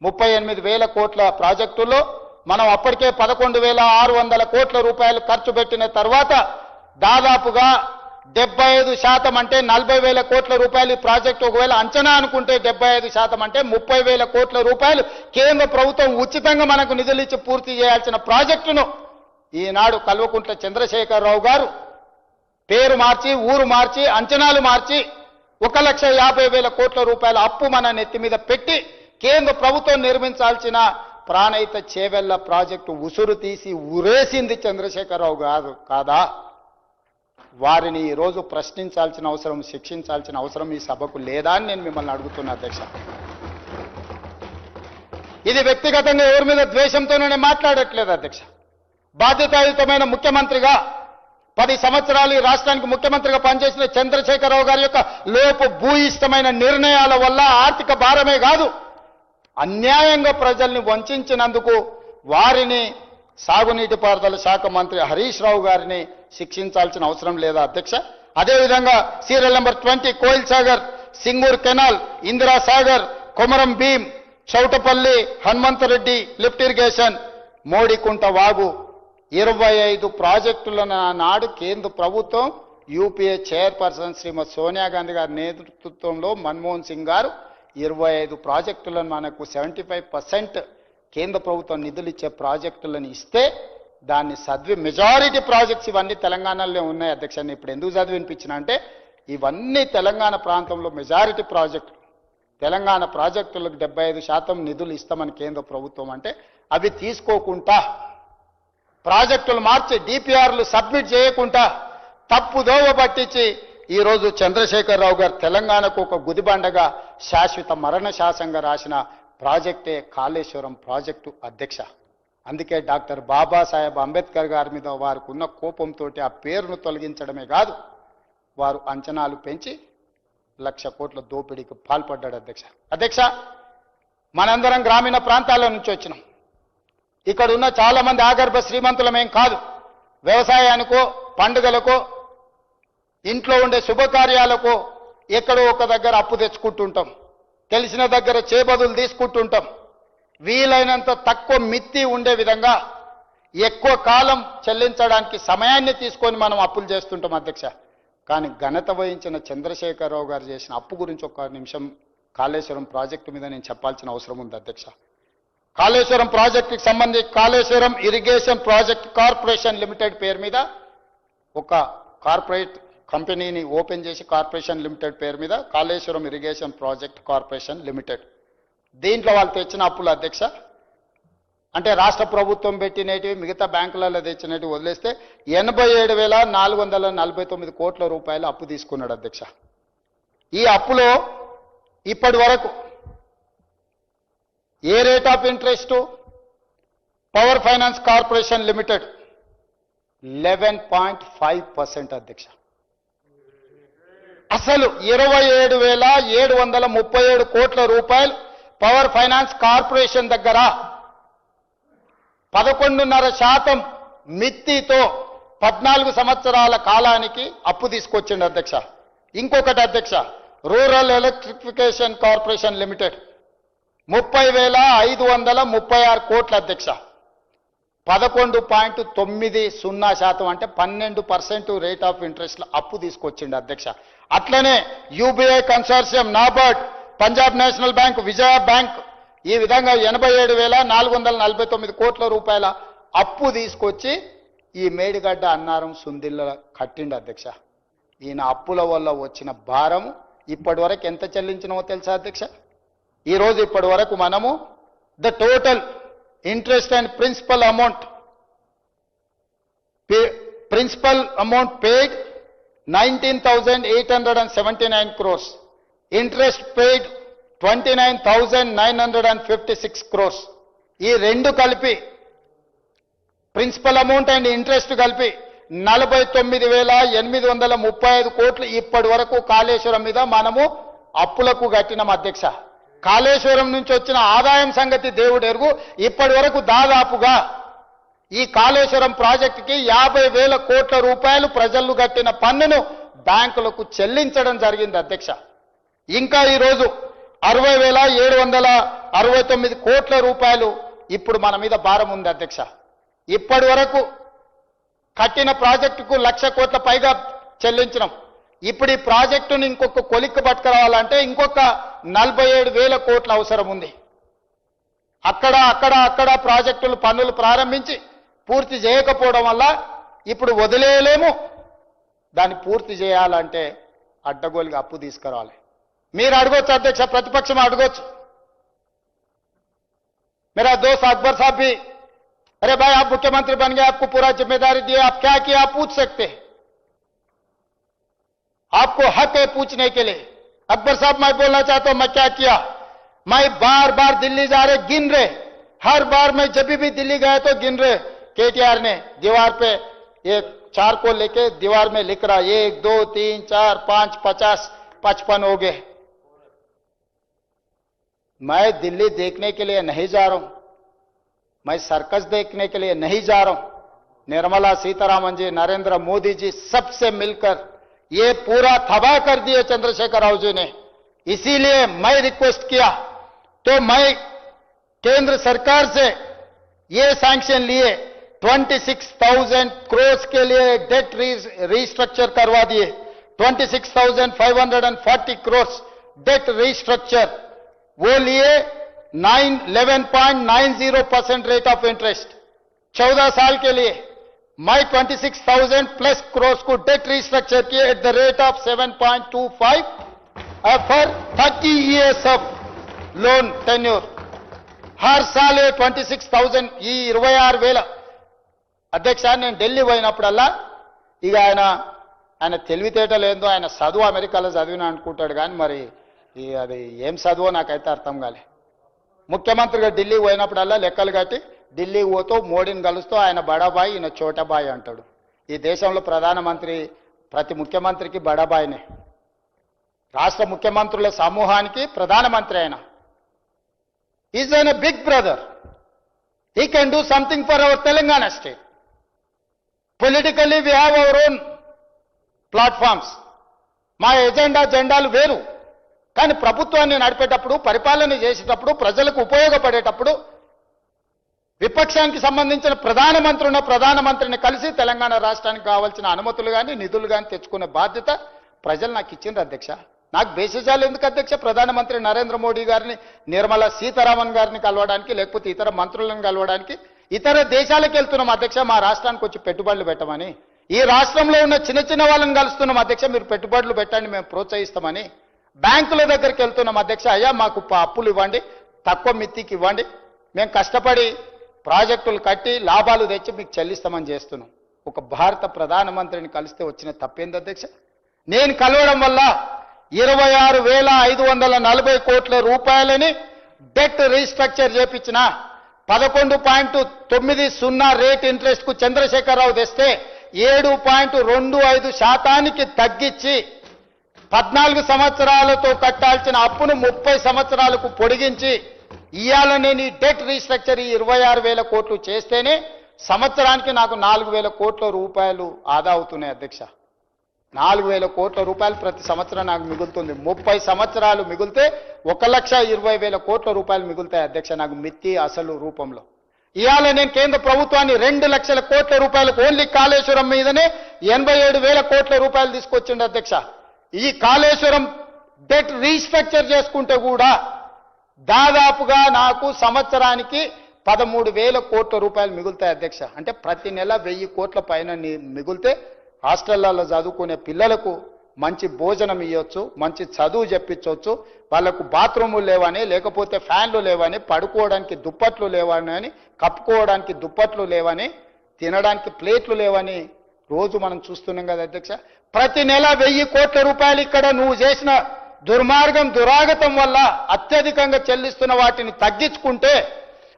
38,000 కోట్ల ప్రాజెక్టుల్లో మనం అప్పటికే 11,600 కోట్ల రూపాయలు ఖర్చు పెట్టిన తర్వాత దాదాపుగా 75% అంటే 40,000 కోట్ల రూపాయలు ఈ ప్రాజెక్టు ఒకవేళ అంచనా అనుకుంటే 75% అంటే 30,000 కోట్ల రూపాయలు కేంద్ర ప్రభుత్వం ఉచితంగా మనకు నిధులు ఇచ్చి పూర్తి చేయాల్సిన ప్రాజెక్టును ఈనాడు కల్వకుంట్ల చంద్రశేఖరరావు గారు పేరు మార్చి, ఊరు మార్చి, అంచనాలు మార్చి 1,50,000 కోట్ల రూపాయల అప్పు మన నెత్తి మీద పెట్టి కేంద్ర ప్రభుత్వం నిర్మించాల్సిన ప్రాణహిత చేవెళ్ల ప్రాజెక్టు ఉసురు తీసి ఉరేసింది చంద్రశేఖరరావు గారు కాదా? వారిని ఈరోజు ప్రశ్నించాల్సిన అవసరం, శిక్షించాల్సిన అవసరం ఈ సభకు లేదా అని నేను మిమ్మల్ని అడుగుతున్నా అధ్యక్ష. ఇది వ్యక్తిగతంగా ఎవరి మీద ద్వేషంతోనే మాట్లాడట్లేదు అధ్యక్ష. బాధ్యతాయుతమైన ముఖ్యమంత్రిగా 10 సంవత్సరాలు ఈ రాష్ట్రానికి ముఖ్యమంత్రిగా పనిచేసిన చంద్రశేఖరరావు గారి యొక్క లోపు భూయిష్టమైన నిర్ణయాల వల్ల ఆర్థిక భారమే కాదు, అన్యాయంగా ప్రజల్ని వంచినందుకు వారిని సాగునీటి పారుదల శాఖ మంత్రి హరీష్ రావు గారిని శిక్షించాల్సిన అవసరం లేదా అధ్యక్ష? అదేవిధంగా serial number 20 Koil Sagar, Singur canal, Indira Sagar, Komaram Bheem, Choutapalli, Hanumantha Reddy lift irrigation, Modikunta వాగు 25 ప్రాజెక్టులను నాడు కేంద్ర ప్రభుత్వం యూపీఏ చైర్పర్సన్ శ్రీమతి సోనియా గాంధీ గారి నేతృత్వంలో మన్మోహన్ సింగ్ గారు 25 ప్రాజెక్టులను మనకు 75% కేంద్ర ప్రభుత్వం నిధులు ఇచ్చే ప్రాజెక్టులను ఇస్తే దాన్ని మెజారిటీ ప్రాజెక్ట్స్ ఇవన్నీ తెలంగాణలో ఉన్నాయి అధ్యక్ష. ఇప్పుడు ఎందుకు చదివినిపించిన అంటే ఇవన్నీ తెలంగాణ ప్రాంతంలో మెజారిటీ ప్రాజెక్టులు. తెలంగాణ ప్రాజెక్టులకు 75% నిధులు ఇస్తామని కేంద్ర ప్రభుత్వం అంటే అవి తీసుకోకుండా ప్రాజెక్టులు మార్చి డిపిఆర్లు సబ్మిట్ చేయకుండా తప్పుదోవ పట్టించి ఈరోజు చంద్రశేఖరరావు గారు తెలంగాణకు ఒక గుదిబండగా శాశ్వత మరణ శాసనంగా రాసిన ప్రాజెక్టే కాళేశ్వరం ప్రాజెక్టు అధ్యక్ష. అందుకే డాక్టర్ బాబాసాహెబ్ అంబేద్కర్ గారి మీద వారికి ఉన్న కోపంతో ఆ పేరును తొలగించడమే కాదు, వారు అంచనాలు పెంచి 1,00,000 కోట్ల దోపిడీకి పాల్పడ్డాడు అధ్యక్ష. అధ్యక్ష, మనందరం గ్రామీణ ప్రాంతాల నుంచి వచ్చినాం. ఇక్కడ ఉన్న చాలా మంది ఆగర్భ శ్రీమంతులమేం కాదు. వ్యవసాయానికో, పండుగలకో, ఇంట్లో ఉండే శుభకార్యాలకో ఎక్కడో ఒక దగ్గర అప్పు తెచ్చుకుంటుంటాం, తెలిసిన దగ్గర చేబదులు తీసుకుంటుంటాం. వీలైనంత తక్కువ మిత్తి ఉండే విధంగా ఎక్కువ కాలం చెల్లించడానికి సమయాన్ని తీసుకొని మనం అప్పులు చేస్తుంటాం అధ్యక్ష. కానీ ఘనత వహించిన చంద్రశేఖరరావు గారు చేసిన అప్పు గురించి ఒక నిమిషం కాళేశ్వరం ప్రాజెక్టు మీద నేను చెప్పాల్సిన అవసరం ఉంది అధ్యక్ష. కాళేశ్వరం ప్రాజెక్టుకి సంబంధించి Kaleshwaram irrigation project corporation limited పేరు మీద ఒక కార్పొరేట్ కంపెనీని ఓపెన్ చేసి కార్పొరేషన్ లిమిటెడ్ పేరు మీద Kaleshwaram irrigation project corporation limited, దీంట్లో వాళ్ళు తెచ్చిన అప్పులు అధ్యక్ష అంటే రాష్ట్ర ప్రభుత్వం పెట్టినవి మిగతా బ్యాంకులలో తెచ్చినవి వదిలేస్తే 87,449 కోట్ల రూపాయలు అప్పు తీసుకున్నాడు అధ్యక్ష. ఈ అప్పులో ఇప్పటి వరకు ఏ rate of interest power finance corporation limited 11.5% అధ్యక్ష. అసలు 27,737 కోట్ల రూపాయలు పవర్ ఫైనాన్స్ కార్పొరేషన్ దగ్గర 11.5% మిత్తితో 14 సంవత్సరాల కాలానికి అప్పు తీసుకొచ్చిండు అధ్యక్ష. ఇంకొకటి అధ్యక్ష, రూరల్ ఎలక్ట్రిఫికేషన్ కార్పొరేషన్ లిమిటెడ్ 30,536 కోట్ల అధ్యక్ష. 11.90% అంటే 12% రేట్ ఆఫ్ ఇంట్రెస్ట్ అప్పు తీసుకొచ్చిండు అధ్యక్ష. అట్లనే UBI consortium, NABARD, Punjab national bank, Vijaya bank ఈ విధంగా 87,449 కోట్ల రూపాయల అప్పు తీసుకొచ్చి ఈ మేడిగడ్డ అన్నారం సుందిల్ల కట్టిండు అధ్యక్ష. ఈయన అప్పుల వల్ల వచ్చిన భారం ఇప్పటి వరకు ఎంత చెల్లించినో తెలుసా అధ్యక్ష? ఈరోజు ఇప్పటి వరకు మనము the total interest and principal amount paid 19,879 crores, interest paid 29,956 crores. ఈ రెండు కలిపి ప్రిన్సిపల్ అమౌంట్ అండ్ ఇంట్రెస్ట్ కలిపి 49,835 కోట్లు ఇప్పటి వరకు కాళేశ్వరం మీద మనము అప్పులకు కట్టినాం అధ్యక్ష. కాళేశ్వరం నుంచి వచ్చిన ఆదాయం సంగతి దేవుడు ఎరుగు. ఇప్పటి వరకు దాదాపుగా ఈ కాళేశ్వరం ప్రాజెక్టుకి 50,000 కోట్ల రూపాయలు ప్రజలు కట్టిన పన్నును బ్యాంకులకు చెల్లించడం జరిగింది అధ్యక్ష. ఇంకా ఈరోజు 60,769 కోట్ల రూపాయలు ఇప్పుడు మన మీద భారం ఉంది అధ్యక్ష. ఇప్పటి వరకు కట్టిన ప్రాజెక్టుకు 1,00,000 కోట్ల పైగా చెల్లించినాం. ఇప్పుడు ఈ ప్రాజెక్టును ఇంకొక కొలిక్కి పట్టుకురావాలంటే ఇంకొక 47,000 కోట్ల అవసరం ఉంది. అక్కడ ప్రాజెక్టులు పనులు ప్రారంభించి పూర్తి చేయకపోవడం వల్ల ఇప్పుడు వదిలేయలేము. దాన్ని పూర్తి చేయాలంటే అడ్డగోలుగా అప్పు తీసుకురావాలి. మీరు అడగొచ్చు అధ్యక్ష, ప్రతిపక్షం అడగొచ్చు. मेरा दोस्त अकबर साहब भी, अरे भाई आप मुख्यमंत्री बन गए, आपको पूरा जिम्मेदारी दी, आप क्या किया आप पूछ सकते हैं. आपको हक है पूछने के लिए। अकबर साहब, मैं बोलना चाहता हूं मैं क्या किया। मैं बार बार दिल्ली जा रहे गिन रहे, हर बार मैं जब भी दिल्ली गया तो गिन रहे। केटीआर ने दीवार पे एक चारकोल लेके दीवार में लिख रहा 1 2 3 4 5 50 55 हो गए। मैं दिल्ली देखने के लिए नहीं जा रहा हूं, मैं सर्कस देखने के लिए नहीं जा रहा हूं। निर्मला सीतारामन जी, नरेंद्र मोदी जी सबसे मिलकर ये पूरा तबाह कर दिए चंद्रशेखर राव जी ने। इसीलिए मैं रिक्वेस्ट किया तो मैं केंद्र सरकार से ये सैंक्शन लिए 26,000 करोड़ के लिए डेट रिस्ट्रक्चर करवा दिए। 26,540 करोड़ डेट रिस्ट्रक्चर वो लिए 11.90% रेट ऑफ इंटरेस्ट 14 साल के लिए। मैं 26,000 प्लस करोड़ को डेट रिस्ट्रक्चर किए at the rate of 7.25 for 30 years of loan tenure. हर साल 26,000 ఈ 26,000 అధ్యక్ష నేను ఢిల్లీ పోయినప్పుడల్లా ఇక ఆయన తెలివితేటలు ఏందో ఆయన చదువు అమెరికాలో చదివిన అనుకుంటాడు కానీ మరి అది ఏం చదువో నాకైతే అర్థం కాలే. ముఖ్యమంత్రిగా ఢిల్లీ పోయినప్పుడల్లా లెక్కలు కట్టి ఢిల్లీకి పోతూ మోడీని కలుస్తూ ఆయన బడాబాయి ఈయన చోటబాయి అంటాడు. ఈ దేశంలో ప్రధానమంత్రి ప్రతి ముఖ్యమంత్రికి బడాబాయినే. రాష్ట్ర ముఖ్యమంత్రుల సమూహానికి ప్రధానమంత్రి ఆయన. Is an a big brother. He can do something for our Telangana state. Politically we have our own platforms. మా జెండాలు వేరు. కానీ ప్రభుత్వాన్ని నడిపేటప్పుడు, పరిపాలన చేసేటప్పుడు, ప్రజలకు ఉపయోగపడేటప్పుడు విపక్షానికి సంబంధించిన ప్రధానమంత్రిని కలిసి తెలంగాణ రాష్ట్రానికి కావాల్సిన అనుమతులు కానీ నిధులు కానీ తెచ్చుకునే బాధ్యత ప్రజలు నాకు ఇచ్చిండ్రు అధ్యక్ష. నాకు బేసిజాలు ఎందుకు అధ్యక్ష? ప్రధానమంత్రి నరేంద్ర మోడీ గారిని, నిర్మలా సీతారామన్ గారిని కలవడానికి, లేకపోతే ఇతర మంత్రులను కలవడానికి ఇతర దేశాలకు వెళ్తున్నాం అధ్యక్ష. మా రాష్ట్రానికి వచ్చి పెట్టుబడులు పెట్టమని. ఈ రాష్ట్రంలో ఉన్న చిన్న వాళ్ళని కలుస్తున్నాం అధ్యక్ష. మీరు పెట్టుబడులు పెట్టండి, మేము ప్రోత్సహిస్తామని. బ్యాంకుల దగ్గరికి వెళ్తున్నాం అధ్యక్ష. అయ్యా మాకు అప్పులు ఇవ్వండి, తక్కువ మిత్తికి ఇవ్వండి, మేము కష్టపడి ప్రాజెక్టులు కట్టి లాభాలు తెచ్చి మీకు చెల్లిస్తామని చేస్తున్నాం. ఒక భారత ప్రధానమంత్రిని కలిస్తే వచ్చిన తప్పేంది అధ్యక్ష? నేను కలవడం వల్ల 26,540 కోట్ల రూపాయలని డెట్ రీస్ట్రక్చర్ చేపించిన 11.90 రేట్ ఇంట్రెస్ట్ కు చంద్రశేఖరరావు తెస్తే 7.25% తగ్గించి 14 సంవత్సరాలతో కట్టాల్సిన అప్పును 30 సంవత్సరాలకు పొడిగించి ఇవాళ నేను ఈ డెట్ రీస్ట్రక్చర్ 26,000 కోట్లు చేస్తేనే సంవత్సరానికి నాకు 4,000 కోట్ల రూపాయలు ఆదా అవుతున్నాయి అధ్యక్ష. 4,000 కోట్ల రూపాయలు ప్రతి సంవత్సరం నాకు మిగులుతుంది. 30 సంవత్సరాలు మిగిలితే 1,20,000 కోట్ల రూపాయలు మిగులుతాయి అధ్యక్ష నాకు మిత్తి అసలు రూపంలో. ఇవాళ నేను కేంద్ర ప్రభుత్వాన్ని 2 లక్షల కోట్ల రూపాయలకు ఓన్లీ కాళేశ్వరం మీదనే 87,000 కోట్ల రూపాయలు తీసుకొచ్చిండు అధ్యక్ష. ఈ కాళేశ్వరం డెట్ రీస్ట్రక్చర్ చేసుకుంటే కూడా దాదాపుగా నాకు సంవత్సరానికి 13,000 కోట్ల రూపాయలు మిగులుతాయి అధ్యక్ష. అంటే ప్రతి నెల 1,000 కోట్ల పైన మిగులితే హాస్టళ్లలో చదువుకునే పిల్లలకు మంచి భోజనం ఇవ్వచ్చు, మంచి చదువు చెప్పించవచ్చు, వాళ్ళకు బాత్రూములు లేవని, లేకపోతే ఫ్యాన్లు లేవని, పడుకోవడానికి దుప్పట్లు లేవని, కప్పుకోవడానికి దుప్పట్లు లేవని, తినడానికి ప్లేట్లు లేవని రోజు మనం చూస్తున్నాం కదా అధ్యక్ష. ప్రతి నెల 1,000 కోట్ల రూపాయలు ఇక్కడ నువ్వు చేసిన దుర్మార్గం దురాగతం వల్ల అత్యధికంగా చెల్లిస్తున్న వాటిని తగ్గించుకుంటే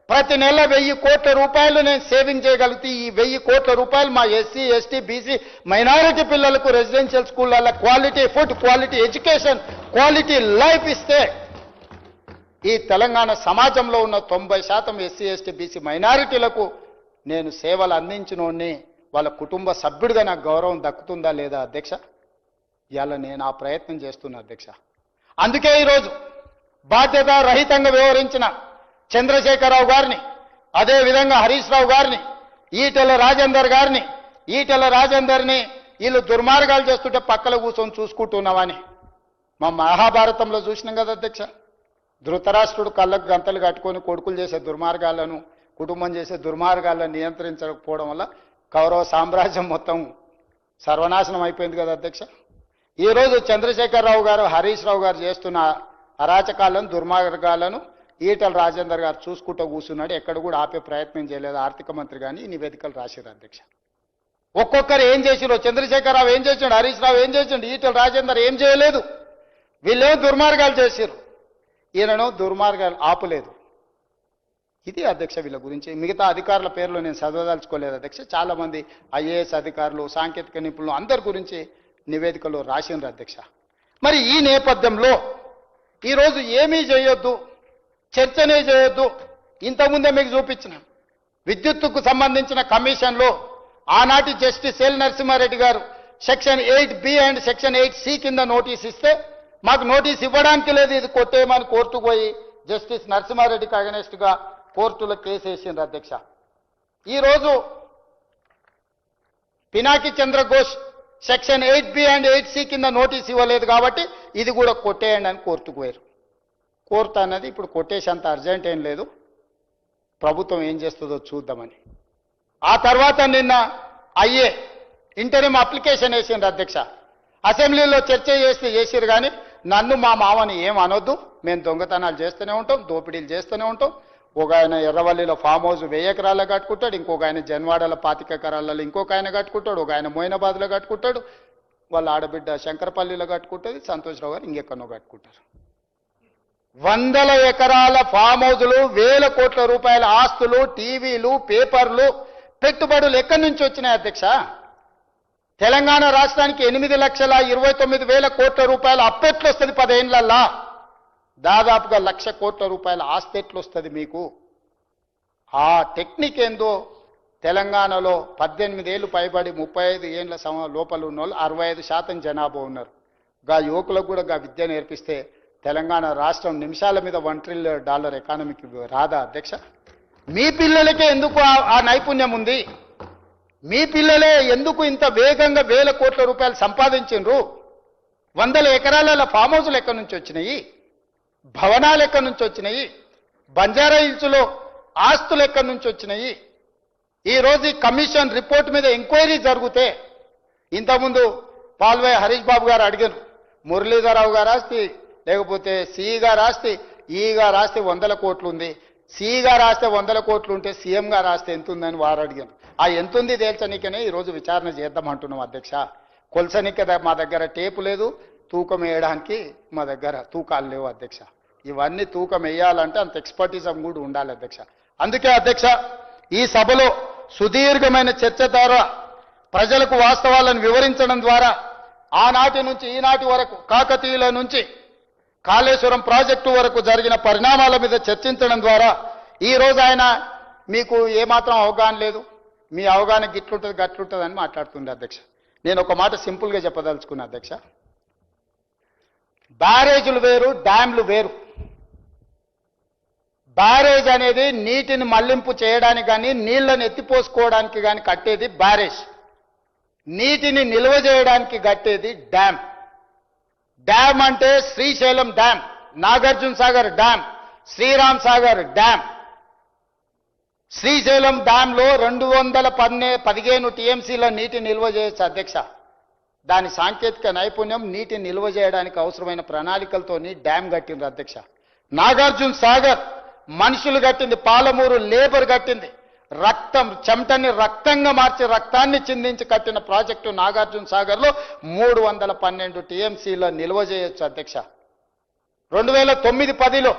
ప్రతి నెల 1,000 కోట్ల రూపాయలు నేను సేవింగ్ చేయగలిగితే ఈ 1,000 కోట్ల రూపాయలు మా ఎస్సీ ఎస్టీ బీసీ మైనారిటీ పిల్లలకు రెసిడెన్షియల్ స్కూళ్ళ quality food, quality education, quality life ఇస్తే ఈ తెలంగాణ సమాజంలో ఉన్న 90% ఎస్సీ ఎస్టీ బీసీ మైనారిటీలకు నేను సేవలు అందించినోడిని, వాళ్ళ కుటుంబ సభ్యుడిగా నాకు గౌరవం దక్కుతుందా లేదా అధ్యక్ష? ఇవాళ నేను ఆ ప్రయత్నం చేస్తున్నా అధ్యక్ష. అందుకే ఈరోజు బాధ్యత రహితంగా వ్యవహరించిన చంద్రశేఖరరావు గారిని, అదేవిధంగా హరీష్ రావు గారిని, ఈటెల రాజేందర్ని వీళ్ళు దుర్మార్గాలు చేస్తుంటే పక్కన కూర్చొని చూసుకుంటున్నామని మా మహాభారతంలో చూసినాం కదా అధ్యక్ష. ధృతరాష్ట్రుడు కళ్ళకు గంతలు కట్టుకొని కొడుకులు చేసే దుర్మార్గాలను, కుటుంబం చేసే దుర్మార్గాలను నియంత్రించకపోవడం వల్ల కౌరవ సామ్రాజ్యం మొత్తం సర్వనాశనం అయిపోయింది కదా అధ్యక్ష. ఈరోజు చంద్రశేఖరరావు గారు, హరీష్ రావు గారు చేస్తున్న అరాచకాలను, దుర్మార్గాలను ఈటల రాజేందర్ గారు చూసుకుంటూ కూర్చున్నాడు. ఎక్కడ కూడా ఆపే ప్రయత్నం చేయలేదు ఆర్థిక మంత్రి కానీ ఈ నివేదికలు రాశారు అధ్యక్ష. ఒక్కొక్కరు ఏం చేసిరో, చంద్రశేఖరరావు ఏం చేసిండు, హరీష్ రావు ఏం చేసిండు, ఈటెల రాజేందర్ ఏం చేయలేదు. వీళ్ళేమో దుర్మార్గాలు చేసిరు, ఈయనను దుర్మార్గాలు ఆపులేదు. ఇది అధ్యక్ష వీళ్ళ గురించి. మిగతా అధికారుల పేర్లు నేను చదవదలుచుకోలేదు అధ్యక్ష. చాలామంది ఐఏఎస్ అధికారులు, సాంకేతిక నిపుణులు అందరి గురించి నివేదికలో రాసిండ్రు అధ్యక్ష. మరి ఈ నేపథ్యంలో ఈరోజు ఏమీ చేయొద్దు, చర్చనే చేయొద్దు. ఇంతకుముందే మీకు చూపించిన విద్యుత్తుకు సంబంధించిన కమిషన్లో ఆనాటి జస్టిస్ ఎల్ నరసింహారెడ్డి గారు section 8B and section 8C కింద నోటీస్ ఇస్తే మాకు నోటీస్ ఇవ్వడానికి లేదు, ఇది కొట్టేయమని కోర్టుకు పోయి జస్టిస్ నరసింహారెడ్డికి అగనెస్ట్గా కోర్టులో కేసు వేసిండ్రు అధ్యక్ష. ఈరోజు Pinaki Chandra Ghose section 8B and 8C కింద నోటీస్ ఇవ్వలేదు కాబట్టి ఇది కూడా కొట్టేయండి అని కోర్టుకు పోయారు. కోర్టు అన్నది ఇప్పుడు కొట్టేసేంత అర్జెంట్ ఏం లేదు, ప్రభుత్వం ఏం చేస్తుందో చూద్దామని. ఆ తర్వాత నిన్న ఇంటరిమ్ అప్లికేషన్ వేసిండ్రు అధ్యక్ష. అసెంబ్లీలో చర్చ చేసిరు కానీ నన్ను మా మామని ఏం అనొద్దు, మేము దొంగతనాలు చేస్తూనే ఉంటాం, దోపిడీలు చేస్తూనే ఉంటాం. ఒక ఆయన ఎర్రవల్లిలో ఫామ్ హౌస్ 1000 ఎకరాల్లో కట్టుకుంటాడు, ఇంకొక ఆయన జన్వాడల 25 ఎకరాలలో ఇంకొక ఆయన కట్టుకుంటాడు, ఒక ఆయన మోయినాబాద్లో కట్టుకుంటాడు, వాళ్ళ ఆడబిడ్డ శంకరపల్లిలో కట్టుకుంటుంది, సంతోష్రావు గారు ఇంకెక్కడో కట్టుకుంటారు. 100 ఎకరాల ఫామ్ హౌజులు, 1000 కోట్ల రూపాయల ఆస్తులు, టీవీలు, పేపర్లు, పెట్టుబడులు ఎక్కడి నుంచి వచ్చినాయి అధ్యక్ష? తెలంగాణ రాష్ట్రానికి 8,29,000 కోట్ల రూపాయల అప్పెట్లు వస్తుంది 10 ఏళ్లల్లా. దాదాపుగా 1,00,000 కోట్ల రూపాయల ఆస్తి ఎట్లు వస్తుంది మీకు? ఆ టెక్నిక్ ఏందో తెలంగాణలో 18 ఏళ్ళు పైబడి 35 ఏళ్ళ లోపల ఉన్న వాళ్ళు 65% జనాభా ఉన్నారు. గా యువకులకు కూడా గా విద్య నేర్పిస్తే తెలంగాణ రాష్ట్రం నిమిషాల మీద $1 ట్రిలియన్ ఎకానమీకి రాదా అధ్యక్ష? మీ పిల్లలకే ఎందుకు ఆ నైపుణ్యం ఉంది? మీ పిల్లలే ఎందుకు ఇంత వేగంగా 1000 కోట్ల రూపాయలు సంపాదించిండ్రు? 100 ఎకరాల ఫామ్ హౌస్లు ఎక్కడి నుంచి వచ్చినాయి? భవనాలు ఎక్కడి నుంచి వచ్చినాయి? బంజారా హిల్స్లో ఆస్తులు ఎక్కడి నుంచి వచ్చినాయి? ఈరోజు ఈ కమిషన్ రిపోర్ట్ మీద ఎంక్వైరీ జరిగితే, ఇంతకుముందు పాల్వే హరీష్ బాబు గారు అడిగారు, మురళీధరరావు గారు ఆస్తి లేకపోతే సిఈ గారు ఆస్తి, ఈ గారు ఆస్తి 100 కోట్లు ఉంది, సిఈ గారు ఆస్తి 100 కోట్లు ఉంటే సీఎం గారు ఆస్తి ఎంత ఉందని వారు అడిగారు. ఆ ఎంతుంది తేల్చనికనే ఈరోజు విచారణ చేద్దామంటున్నాం అధ్యక్ష. కొలసనిక మా దగ్గర టేపు లేదు, తూకం వేయడానికి మా దగ్గర తూకాలు లేవు అధ్యక్ష. ఇవన్నీ తూకం వేయాలంటే అంత ఎక్స్పర్టిజం కూడా ఉండాలి అధ్యక్ష. అందుకే అధ్యక్ష ఈ సభలో సుదీర్ఘమైన చర్చ ద్వారా ప్రజలకు వాస్తవాలను వివరించడం ద్వారా ఆనాటి నుంచి ఈనాటి వరకు కాకతీయుల నుంచి కాళేశ్వరం ప్రాజెక్టు వరకు జరిగిన పరిణామాల మీద చర్చించడం ద్వారా ఈరోజు ఆయన మీకు ఏమాత్రం అవగాహన లేదు, మీ అవగాహన గిట్లుంటుంది గట్లుంటుంది అని మాట్లాడుతుంది అధ్యక్ష. నేను ఒక మాట సింపుల్గా చెప్పదలుచుకున్నా అధ్యక్ష. బ్యారేజీలు వేరు, డ్యామ్లు వేరు. బ్యారేజ్ అనేది నీటిని మళ్లింపు చేయడానికి కానీ నీళ్లను ఎత్తిపోసుకోవడానికి కానీ కట్టేది బ్యారేజ్. నీటిని నిల్వ చేయడానికి కట్టేది డ్యామ్. డ్యామ్ అంటే Srisailam dam, Nagarjuna Sagar dam, Sriram Sagar dam. Srisailam డ్యాంలో 215 టీఎంసీల నీటి నిల్వ చేయొచ్చు అధ్యక్ష. దాని సాంకేతిక నైపుణ్యం నీటి నిల్వ చేయడానికి అవసరమైన ప్రణాళికలతోని డ్యామ్ కట్టింది అధ్యక్ష. నాగార్జున సాగర్ మనుషులు కట్టింది, పాలమూరు లేబర్ కట్టింది, చెమటని రక్తంగా మార్చి రక్తాన్ని చిందించి కట్టిన ప్రాజెక్టు నాగార్జున సాగర్లో 312 టీఎంసీల నిల్వ చేయొచ్చు అధ్యక్ష. 2009-10లో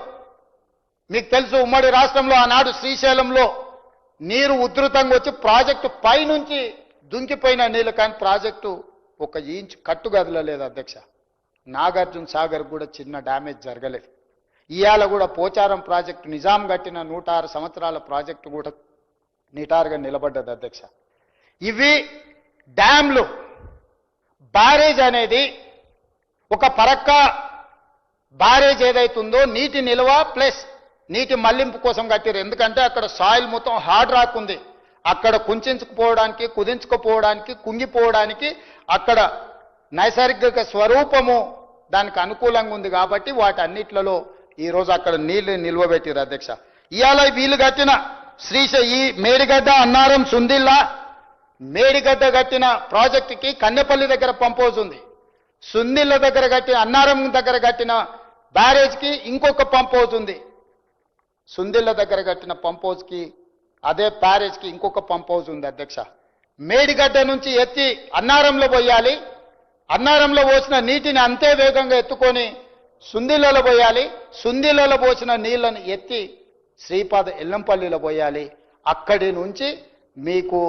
మీకు తెలుసు, ఉమ్మడి రాష్ట్రంలో ఆనాడు శ్రీశైలంలో నీరు ఉధృతంగా వచ్చి ప్రాజెక్టు పైనుంచి దుంకిపోయిన నీళ్ళు, కానీ ప్రాజెక్టు 1 ఇంచు కట్టు కదలలేదు అధ్యక్ష. నాగార్జున సాగర్ కూడా చిన్న డ్యామేజ్ జరగలేదు. ఇవాళ కూడా పోచారం ప్రాజెక్టు నిజాం కట్టిన 106 సంవత్సరాల ప్రాజెక్టు కూడా నిటారుగా నిలబడ్డది అధ్యక్ష. ఇవి డ్యామ్లు. బ్యారేజ్ అనేది ఒక పరక్క బ్యారేజ్ ఏదైతుందో నీటి నిల్వ ప్లస్ నీటి మళ్లింపు కోసం కట్టారు. ఎందుకంటే అక్కడ సాయిల్ మొత్తం హార్డ్ రాక్ ఉంది, అక్కడ కుంచుకుపోవడానికి, కుదించుకుపోవడానికి, కుంగిపోవడానికి అక్కడ నైసర్గిక స్వరూపము దానికి అనుకూలంగా ఉంది కాబట్టి వాటన్నిట్లలో ఈరోజు అక్కడ నీళ్లు నిల్వ పెట్టారు అధ్యక్ష. ఇవాళ వీళ్ళు కట్టిన ఈ మేడిగడ్డ, అన్నారం, సుందిల్లా, మేడిగడ్డ కట్టిన ప్రాజెక్టుకి కన్నెపల్లి దగ్గర పంప్ హౌస్ ఉంది, సుందిళ్ళ దగ్గర కట్టిన, అన్నారం దగ్గర కట్టిన బ్యారేజ్కి ఇంకొక పంప్ హౌస్ ఉంది, సుందిళ్ళ దగ్గర కట్టిన పంప్ హౌస్కి అదే బ్యారేజ్కి ఇంకొక పంప్ హౌస్ ఉంది అధ్యక్ష. మేడిగడ్డ నుంచి ఎత్తి అన్నారంలో పోయాలి, అన్నారంలో పోసిన నీటిని అంతే వేగంగా ఎత్తుకొని సుందిలలో పోయాలి, సుందిలలో పోసిన నీళ్లను ఎత్తి శ్రీపాద ఎల్లంపల్లిలో పోయాలి. అక్కడి నుంచి మీకు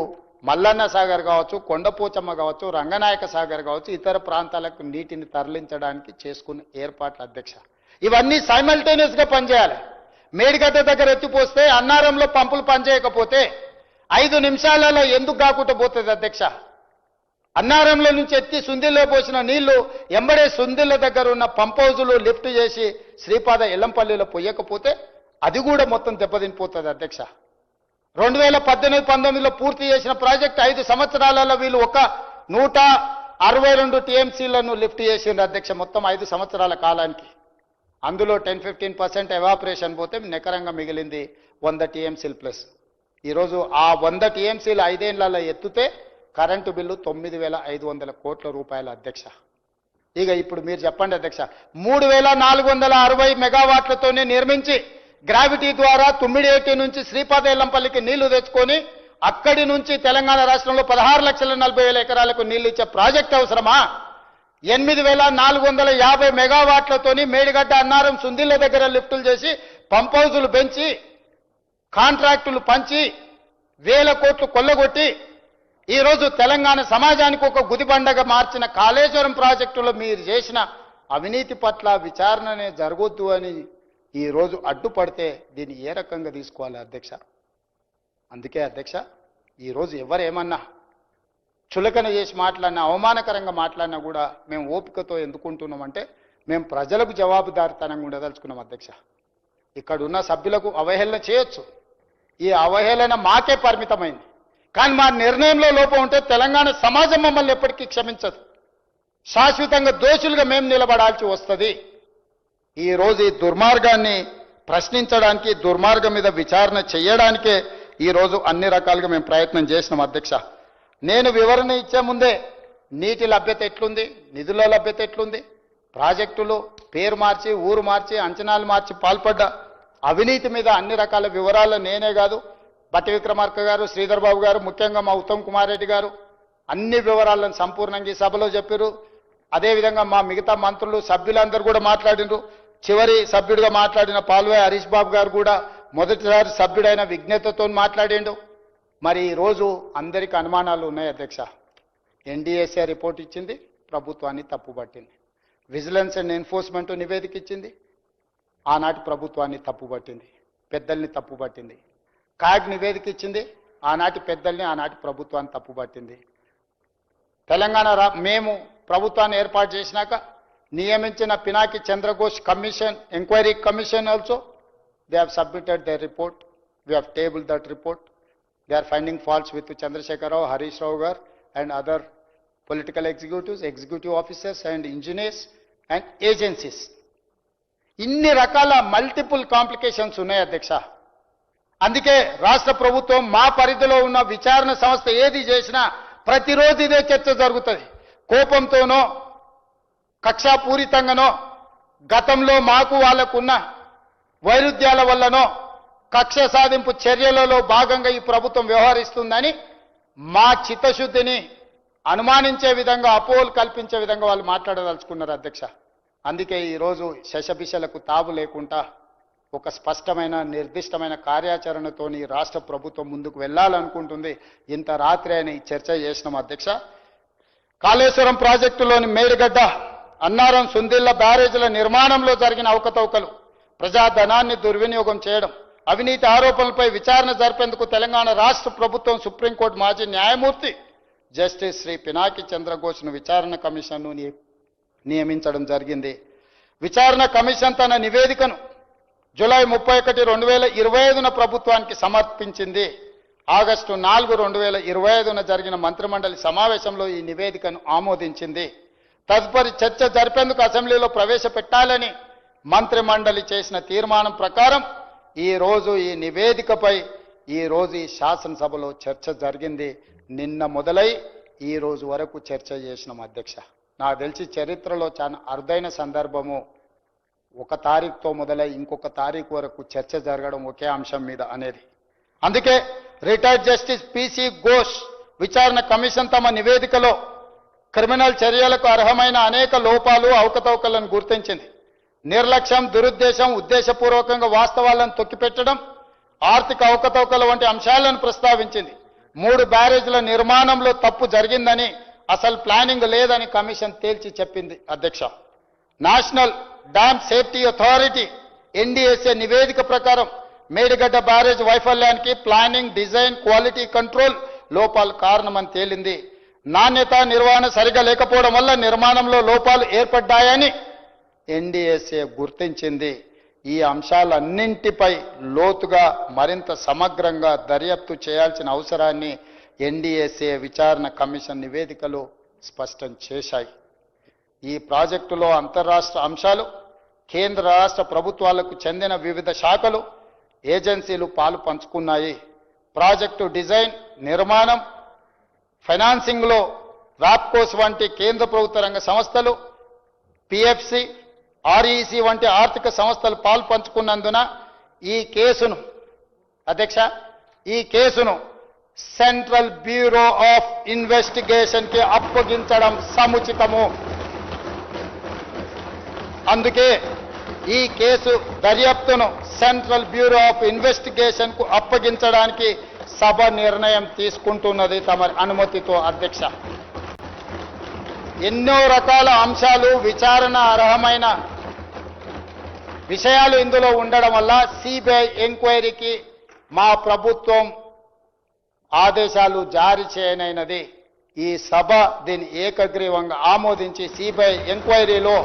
మల్లన్న సాగర్ కావచ్చు, కొండపోచమ్మ కావచ్చు, రంగనాయక సాగర్ కావచ్చు, ఇతర ప్రాంతాలకు నీటిని తరలించడానికి చేసుకున్న ఏర్పాట్ల అధ్యక్ష. ఇవన్నీ సైమల్టేనియస్గా పనిచేయాలి. మేడిగడ్డ దగ్గర ఎత్తిపోస్తే అన్నారంలో పంపులు పనిచేయకపోతే 5 నిమిషాలలో ఎందుకు కాకుండా పోతుంది అధ్యక్ష? అన్నారంలో నుంచి ఎత్తి సుందిల్లో పోసిన నీళ్లు ఎంబడే సుందిళ్ళ దగ్గర ఉన్న పంప్ హౌజులు లిఫ్ట్ చేసి శ్రీపాద ఎల్లంపల్లిలో పోయకపోతే అది కూడా మొత్తం దెబ్బతినిపోతుంది అధ్యక్ష. 2018-19లో పూర్తి చేసిన ప్రాజెక్ట్ 5 సంవత్సరాలలో వీళ్ళు ఒక 162 టీఎంసీలను లిఫ్ట్ చేసిండ్రు అధ్యక్ష, మొత్తం 5 సంవత్సరాల కాలానికి. అందులో 10-15% ఎవాపరేషన్ పోతే నికరంగా మిగిలింది 100 టీఎంసీలు ప్లస్. ఈరోజు ఆ 100 టీఎంసీలు 5 ఏళ్లలో ఎత్తుతే కరెంటు బిల్లు 9,500 కోట్ల రూపాయల అధ్యక్ష. ఇక ఇప్పుడు మీరు చెప్పండి అధ్యక్ష, 3,460 మెగావాట్లతోనే నిర్మించి గ్రావిటీ ద్వారా తుమ్మిడిఏటి నుంచి శ్రీపాద ఎల్లంపల్లికి నీళ్లు తెచ్చుకొని అక్కడి నుంచి తెలంగాణ రాష్ట్రంలో 16,40,000 ఎకరాలకు నీళ్లు ఇచ్చే ప్రాజెక్ట్ అవసరమా? 8,450 మెగావాట్లతోని మేడిగడ్డ అన్నారం సుందిళ్ళ దగ్గర లిఫ్టులు చేసి పంప్ హౌజులు పెంచి కాంట్రాక్టులు పంచి 1,000 కోట్లు కొల్లగొట్టి ఈరోజు తెలంగాణ సమాజానికి ఒక గుదిబండగా మార్చిన కాళేశ్వరం ప్రాజెక్టులో మీరు చేసిన అవినీతి పట్ల విచారణనే జరగొద్దు అని ఈరోజు అడ్డుపడితే దీన్ని ఏ రకంగా తీసుకోవాలి అధ్యక్ష? అందుకే అధ్యక్ష, ఈరోజు ఎవరేమన్నా చులకన చేసి మాట్లాడినా, అవమానకరంగా మాట్లాడినా కూడా మేము ఓపికతో ఎందుకుంటున్నామంటే మేము ప్రజలకు జవాబుదారితనంగా ఉండదలుచుకున్నాం అధ్యక్ష. ఇక్కడ ఉన్న సభ్యులకు అవహేళన చేయొచ్చు, ఈ అవహేళన మాకే పరిమితమైంది. కానీ మా నిర్ణయంలో లోపం ఉంటే తెలంగాణ సమాజం మమ్మల్ని ఎప్పటికీ క్షమించదు. శాశ్వతంగా దోషులుగా మేము నిలబడాల్సి వస్తుంది. ఈరోజు ఈ దుర్మార్గాన్ని ప్రశ్నించడానికి, దుర్మార్గం మీద విచారణ చేయడానికే ఈరోజు అన్ని రకాలుగా మేము ప్రయత్నం చేసినాం అధ్యక్ష. నేను వివరణ ఇచ్చే ముందే నీటి లభ్యత ఎట్లుంది, నిధుల లభ్యత ఎట్లుంది, ప్రాజెక్టులు పేరు మార్చి, ఊరు మార్చి, అంచనాలు మార్చి పాల్పడ్డ అవినీతి మీద అన్ని రకాల వివరాలు నేనే కాదు, బట్టి విక్రమార్క గారు, శ్రీధర్ బాబు గారు, ముఖ్యంగా మా ఉత్తమ్ కుమార్ రెడ్డి గారు అన్ని వివరాలను సంపూర్ణంగా ఈ సభలో చెప్పారు. అదేవిధంగా మా మిగతా మంత్రులు, సభ్యులందరూ కూడా మాట్లాడినారు. చివరి సభ్యుడిగా మాట్లాడిన పాల్వాయి హరీష్ బాబు గారు కూడా మొదటిసారి సభ్యుడైన విజ్ఞతతో మాట్లాడిండు. మరి ఈరోజు అందరికీ అనుమానాలు ఉన్నాయి అధ్యక్ష. ఎన్డీఎస్ఏ రిపోర్ట్ ఇచ్చింది, ప్రభుత్వాన్ని తప్పుపట్టింది. విజిలెన్స్ అండ్ ఎన్ఫోర్స్మెంట్ నివేదిక ఇచ్చింది, ఆనాటి ప్రభుత్వాన్ని తప్పుపట్టింది, పెద్దల్ని తప్పుపట్టింది. కాగ్ నివేదిక ఇచ్చింది, ఆనాటి పెద్దల్ని, ఆనాటి ప్రభుత్వాన్ని తప్పుపట్టింది. తెలంగాణ మేము ప్రభుత్వాన్ని ఏర్పాటు చేసినాక నియమించిన Pinaki Chandra Ghose commission, enquiry commission also they have submitted their report. We have tabled that report. They are finding faults with Chandrasekhar Rao, Harish Rao gar and other political executives, executive officers and engineers and agencies. ఇన్ని రకాల multiple complications ఉన్నాయి అధ్యక్ష. అందుకే రాష్ట్ర ప్రభుత్వం మా పరిధిలో ఉన్న విచారణ సంస్థ ఏది చేసినా ప్రతిరోజు ఇదే చర్చ జరుగుతుంది. కోపంతోనో, కక్షాపూరితంగానో, గతంలో మాకు వాళ్లకున్న వైరుధ్యాల వల్లనో, కక్ష సాధింపు చర్యలలో భాగంగా ఈ ప్రభుత్వం వ్యవహరిస్తుందని మా చిత్తశుద్ధిని అనుమానించే విధంగా, అపోహలు కల్పించే విధంగా వాళ్ళు మాట్లాడదలుచుకున్నారు అధ్యక్ష. అందుకే ఈరోజు శశభిషలకు తావు లేకుండా ఒక స్పష్టమైన, నిర్దిష్టమైన కార్యాచరణతోని రాష్ట్ర ప్రభుత్వం ముందుకు వెళ్ళాలనుకుంటుంది. ఇంత రాత్రి అయిన ఈ చర్చ చేసినాం అధ్యక్ష. కాళేశ్వరం ప్రాజెక్టులోని మేడిగడ్డ, అన్నారం, సుందిళ్ళ బ్యారేజీల నిర్మాణంలో జరిగిన అవకతవకలు, ప్రజాధనాన్ని దుర్వినియోగం చేయడం, అవినీతి ఆరోపణలపై విచారణ జరిపేందుకు తెలంగాణ రాష్ట్ర ప్రభుత్వం సుప్రీంకోర్టు మాజీ న్యాయమూర్తి జస్టిస్ శ్రీ పినాకి చంద్రఘోష్ను విచారణ కమిషన్ను నియమించడం జరిగింది. విచారణ కమిషన్ తన నివేదికను జూలై 31, 2025న ప్రభుత్వానికి సమర్పించింది. ఆగస్టు 4, 2025న జరిగిన మంత్రిమండలి సమావేశంలో ఈ నివేదికను ఆమోదించింది. తదుపరి చర్చ జరిపేందుకు అసెంబ్లీలో ప్రవేశపెట్టాలని మంత్రిమండలి చేసిన తీర్మానం ప్రకారం ఈరోజు ఈ నివేదికపై ఈరోజు ఈ శాసనసభలో చర్చ జరిగింది. నిన్న మొదలై ఈ రోజు వరకు చర్చ చేసినాం అధ్యక్ష. నాకు తెలిసి చరిత్రలో చాలా అరుదైన సందర్భము, 1 తారీఖుతో మొదలై ఇంకొక తారీఖు వరకు చర్చ జరగడం ఒకే అంశం మీద అనేది. అందుకే రిటైర్డ్ జస్టిస్ పిసి ఘోష్ విచారణ కమిషన్ తమ నివేదికలో క్రిమినల్ చర్యలకు అర్హమైన అనేక లోపాలు అవకతవకలను గుర్తించింది. నిర్లక్ష్యం, దురుద్దేశం, ఉద్దేశపూర్వకంగా వాస్తవాలను తొక్కిపెట్టడం, ఆర్థిక అవకతవకల వంటి అంశాలను ప్రస్తావించింది. 3 బ్యారేజ్ల నిర్మాణంలో తప్పు జరిగిందని, అసలు ప్లానింగ్ లేదని కమిషన్ తేల్చి చెప్పింది. అధ్యక్ష, national dam safety authority NDSA నివేదిక ప్రకారం మేడిగడ్డ బ్యారేజ్ వైఫల్యానికి ప్లానింగ్, డిజైన్, క్వాలిటీ కంట్రోల్ లోపాలు కారణమని తేలింది. నాణ్యత, నిర్వహణ సరిగా లేకపోవడం వల్ల నిర్మాణంలో లోపాలు ఏర్పడ్డాయని ఎన్డీఎస్ఏ గుర్తించింది. ఈ అంశాలన్నింటిపై లోతుగా మరింత సమగ్రంగా దర్యాప్తు చేయాల్సిన అవసరాన్ని ఎన్డీఎస్ఏ విచారణ కమిషన్ నివేదికలు స్పష్టం చేశాయి. ఈ ప్రాజెక్టులో అంతర్రాష్ట్ర అంశాలు, కేంద్ర రాష్ట్ర ప్రభుత్వాలకు చెందిన వివిధ శాఖలు, ఏజెన్సీలు పాలు పంచుకున్నాయి. ప్రాజెక్టు డిజైన్, నిర్మాణం, ఫైనాన్సింగ్లో రాప్కోస్ వంటి కేంద్ర ప్రభుత్వ రంగ సంస్థలు, పిఎఫ్సి, ఆర్ఈసి వంటి ఆర్థిక సంస్థలు పాలు పంచుకున్నందున ఈ కేసును సెంట్రల్ బ్యూరో ఆఫ్ ఇన్వెస్టిగేషన్ కి అప్పగించడం సముచితము. అందుకే ఈ కేసు దర్యాప్తును సెంట్రల్ బ్యూరో ఆఫ్ ఇన్వెస్టిగేషన్ కు అప్పగించడానికి సభ నిర్ణయం తీసుకుంటున్నది తమ అనుమతితో. అధ్యక్ష, ఎన్నో రకాల అంశాలు, విచారణ అర్హమైన విషయాలు ఇందులో ఉండడం వల్ల సిబిఐ ఎంక్వైరీకి మా ప్రభుత్వం ఆదేశాలు జారీ చేయనైనది. ఈ సభ దీన్ని ఏకగ్రీవంగా ఆమోదించి సిబిఐ ఎంక్వైరీలో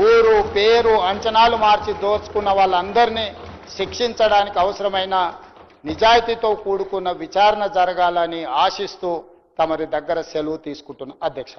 ఊరు, పేరు, అంచనాలు మార్చి దోచుకున్న వాళ్ళందరినీ శిక్షించడానికి అవసరమైన నిజాయితీతో కూడుకున్న విచారణ జరగాలని ఆశిస్తూ తమరి దగ్గర సెలవు తీసుకుంటున్నాం. అధ్యక్ష.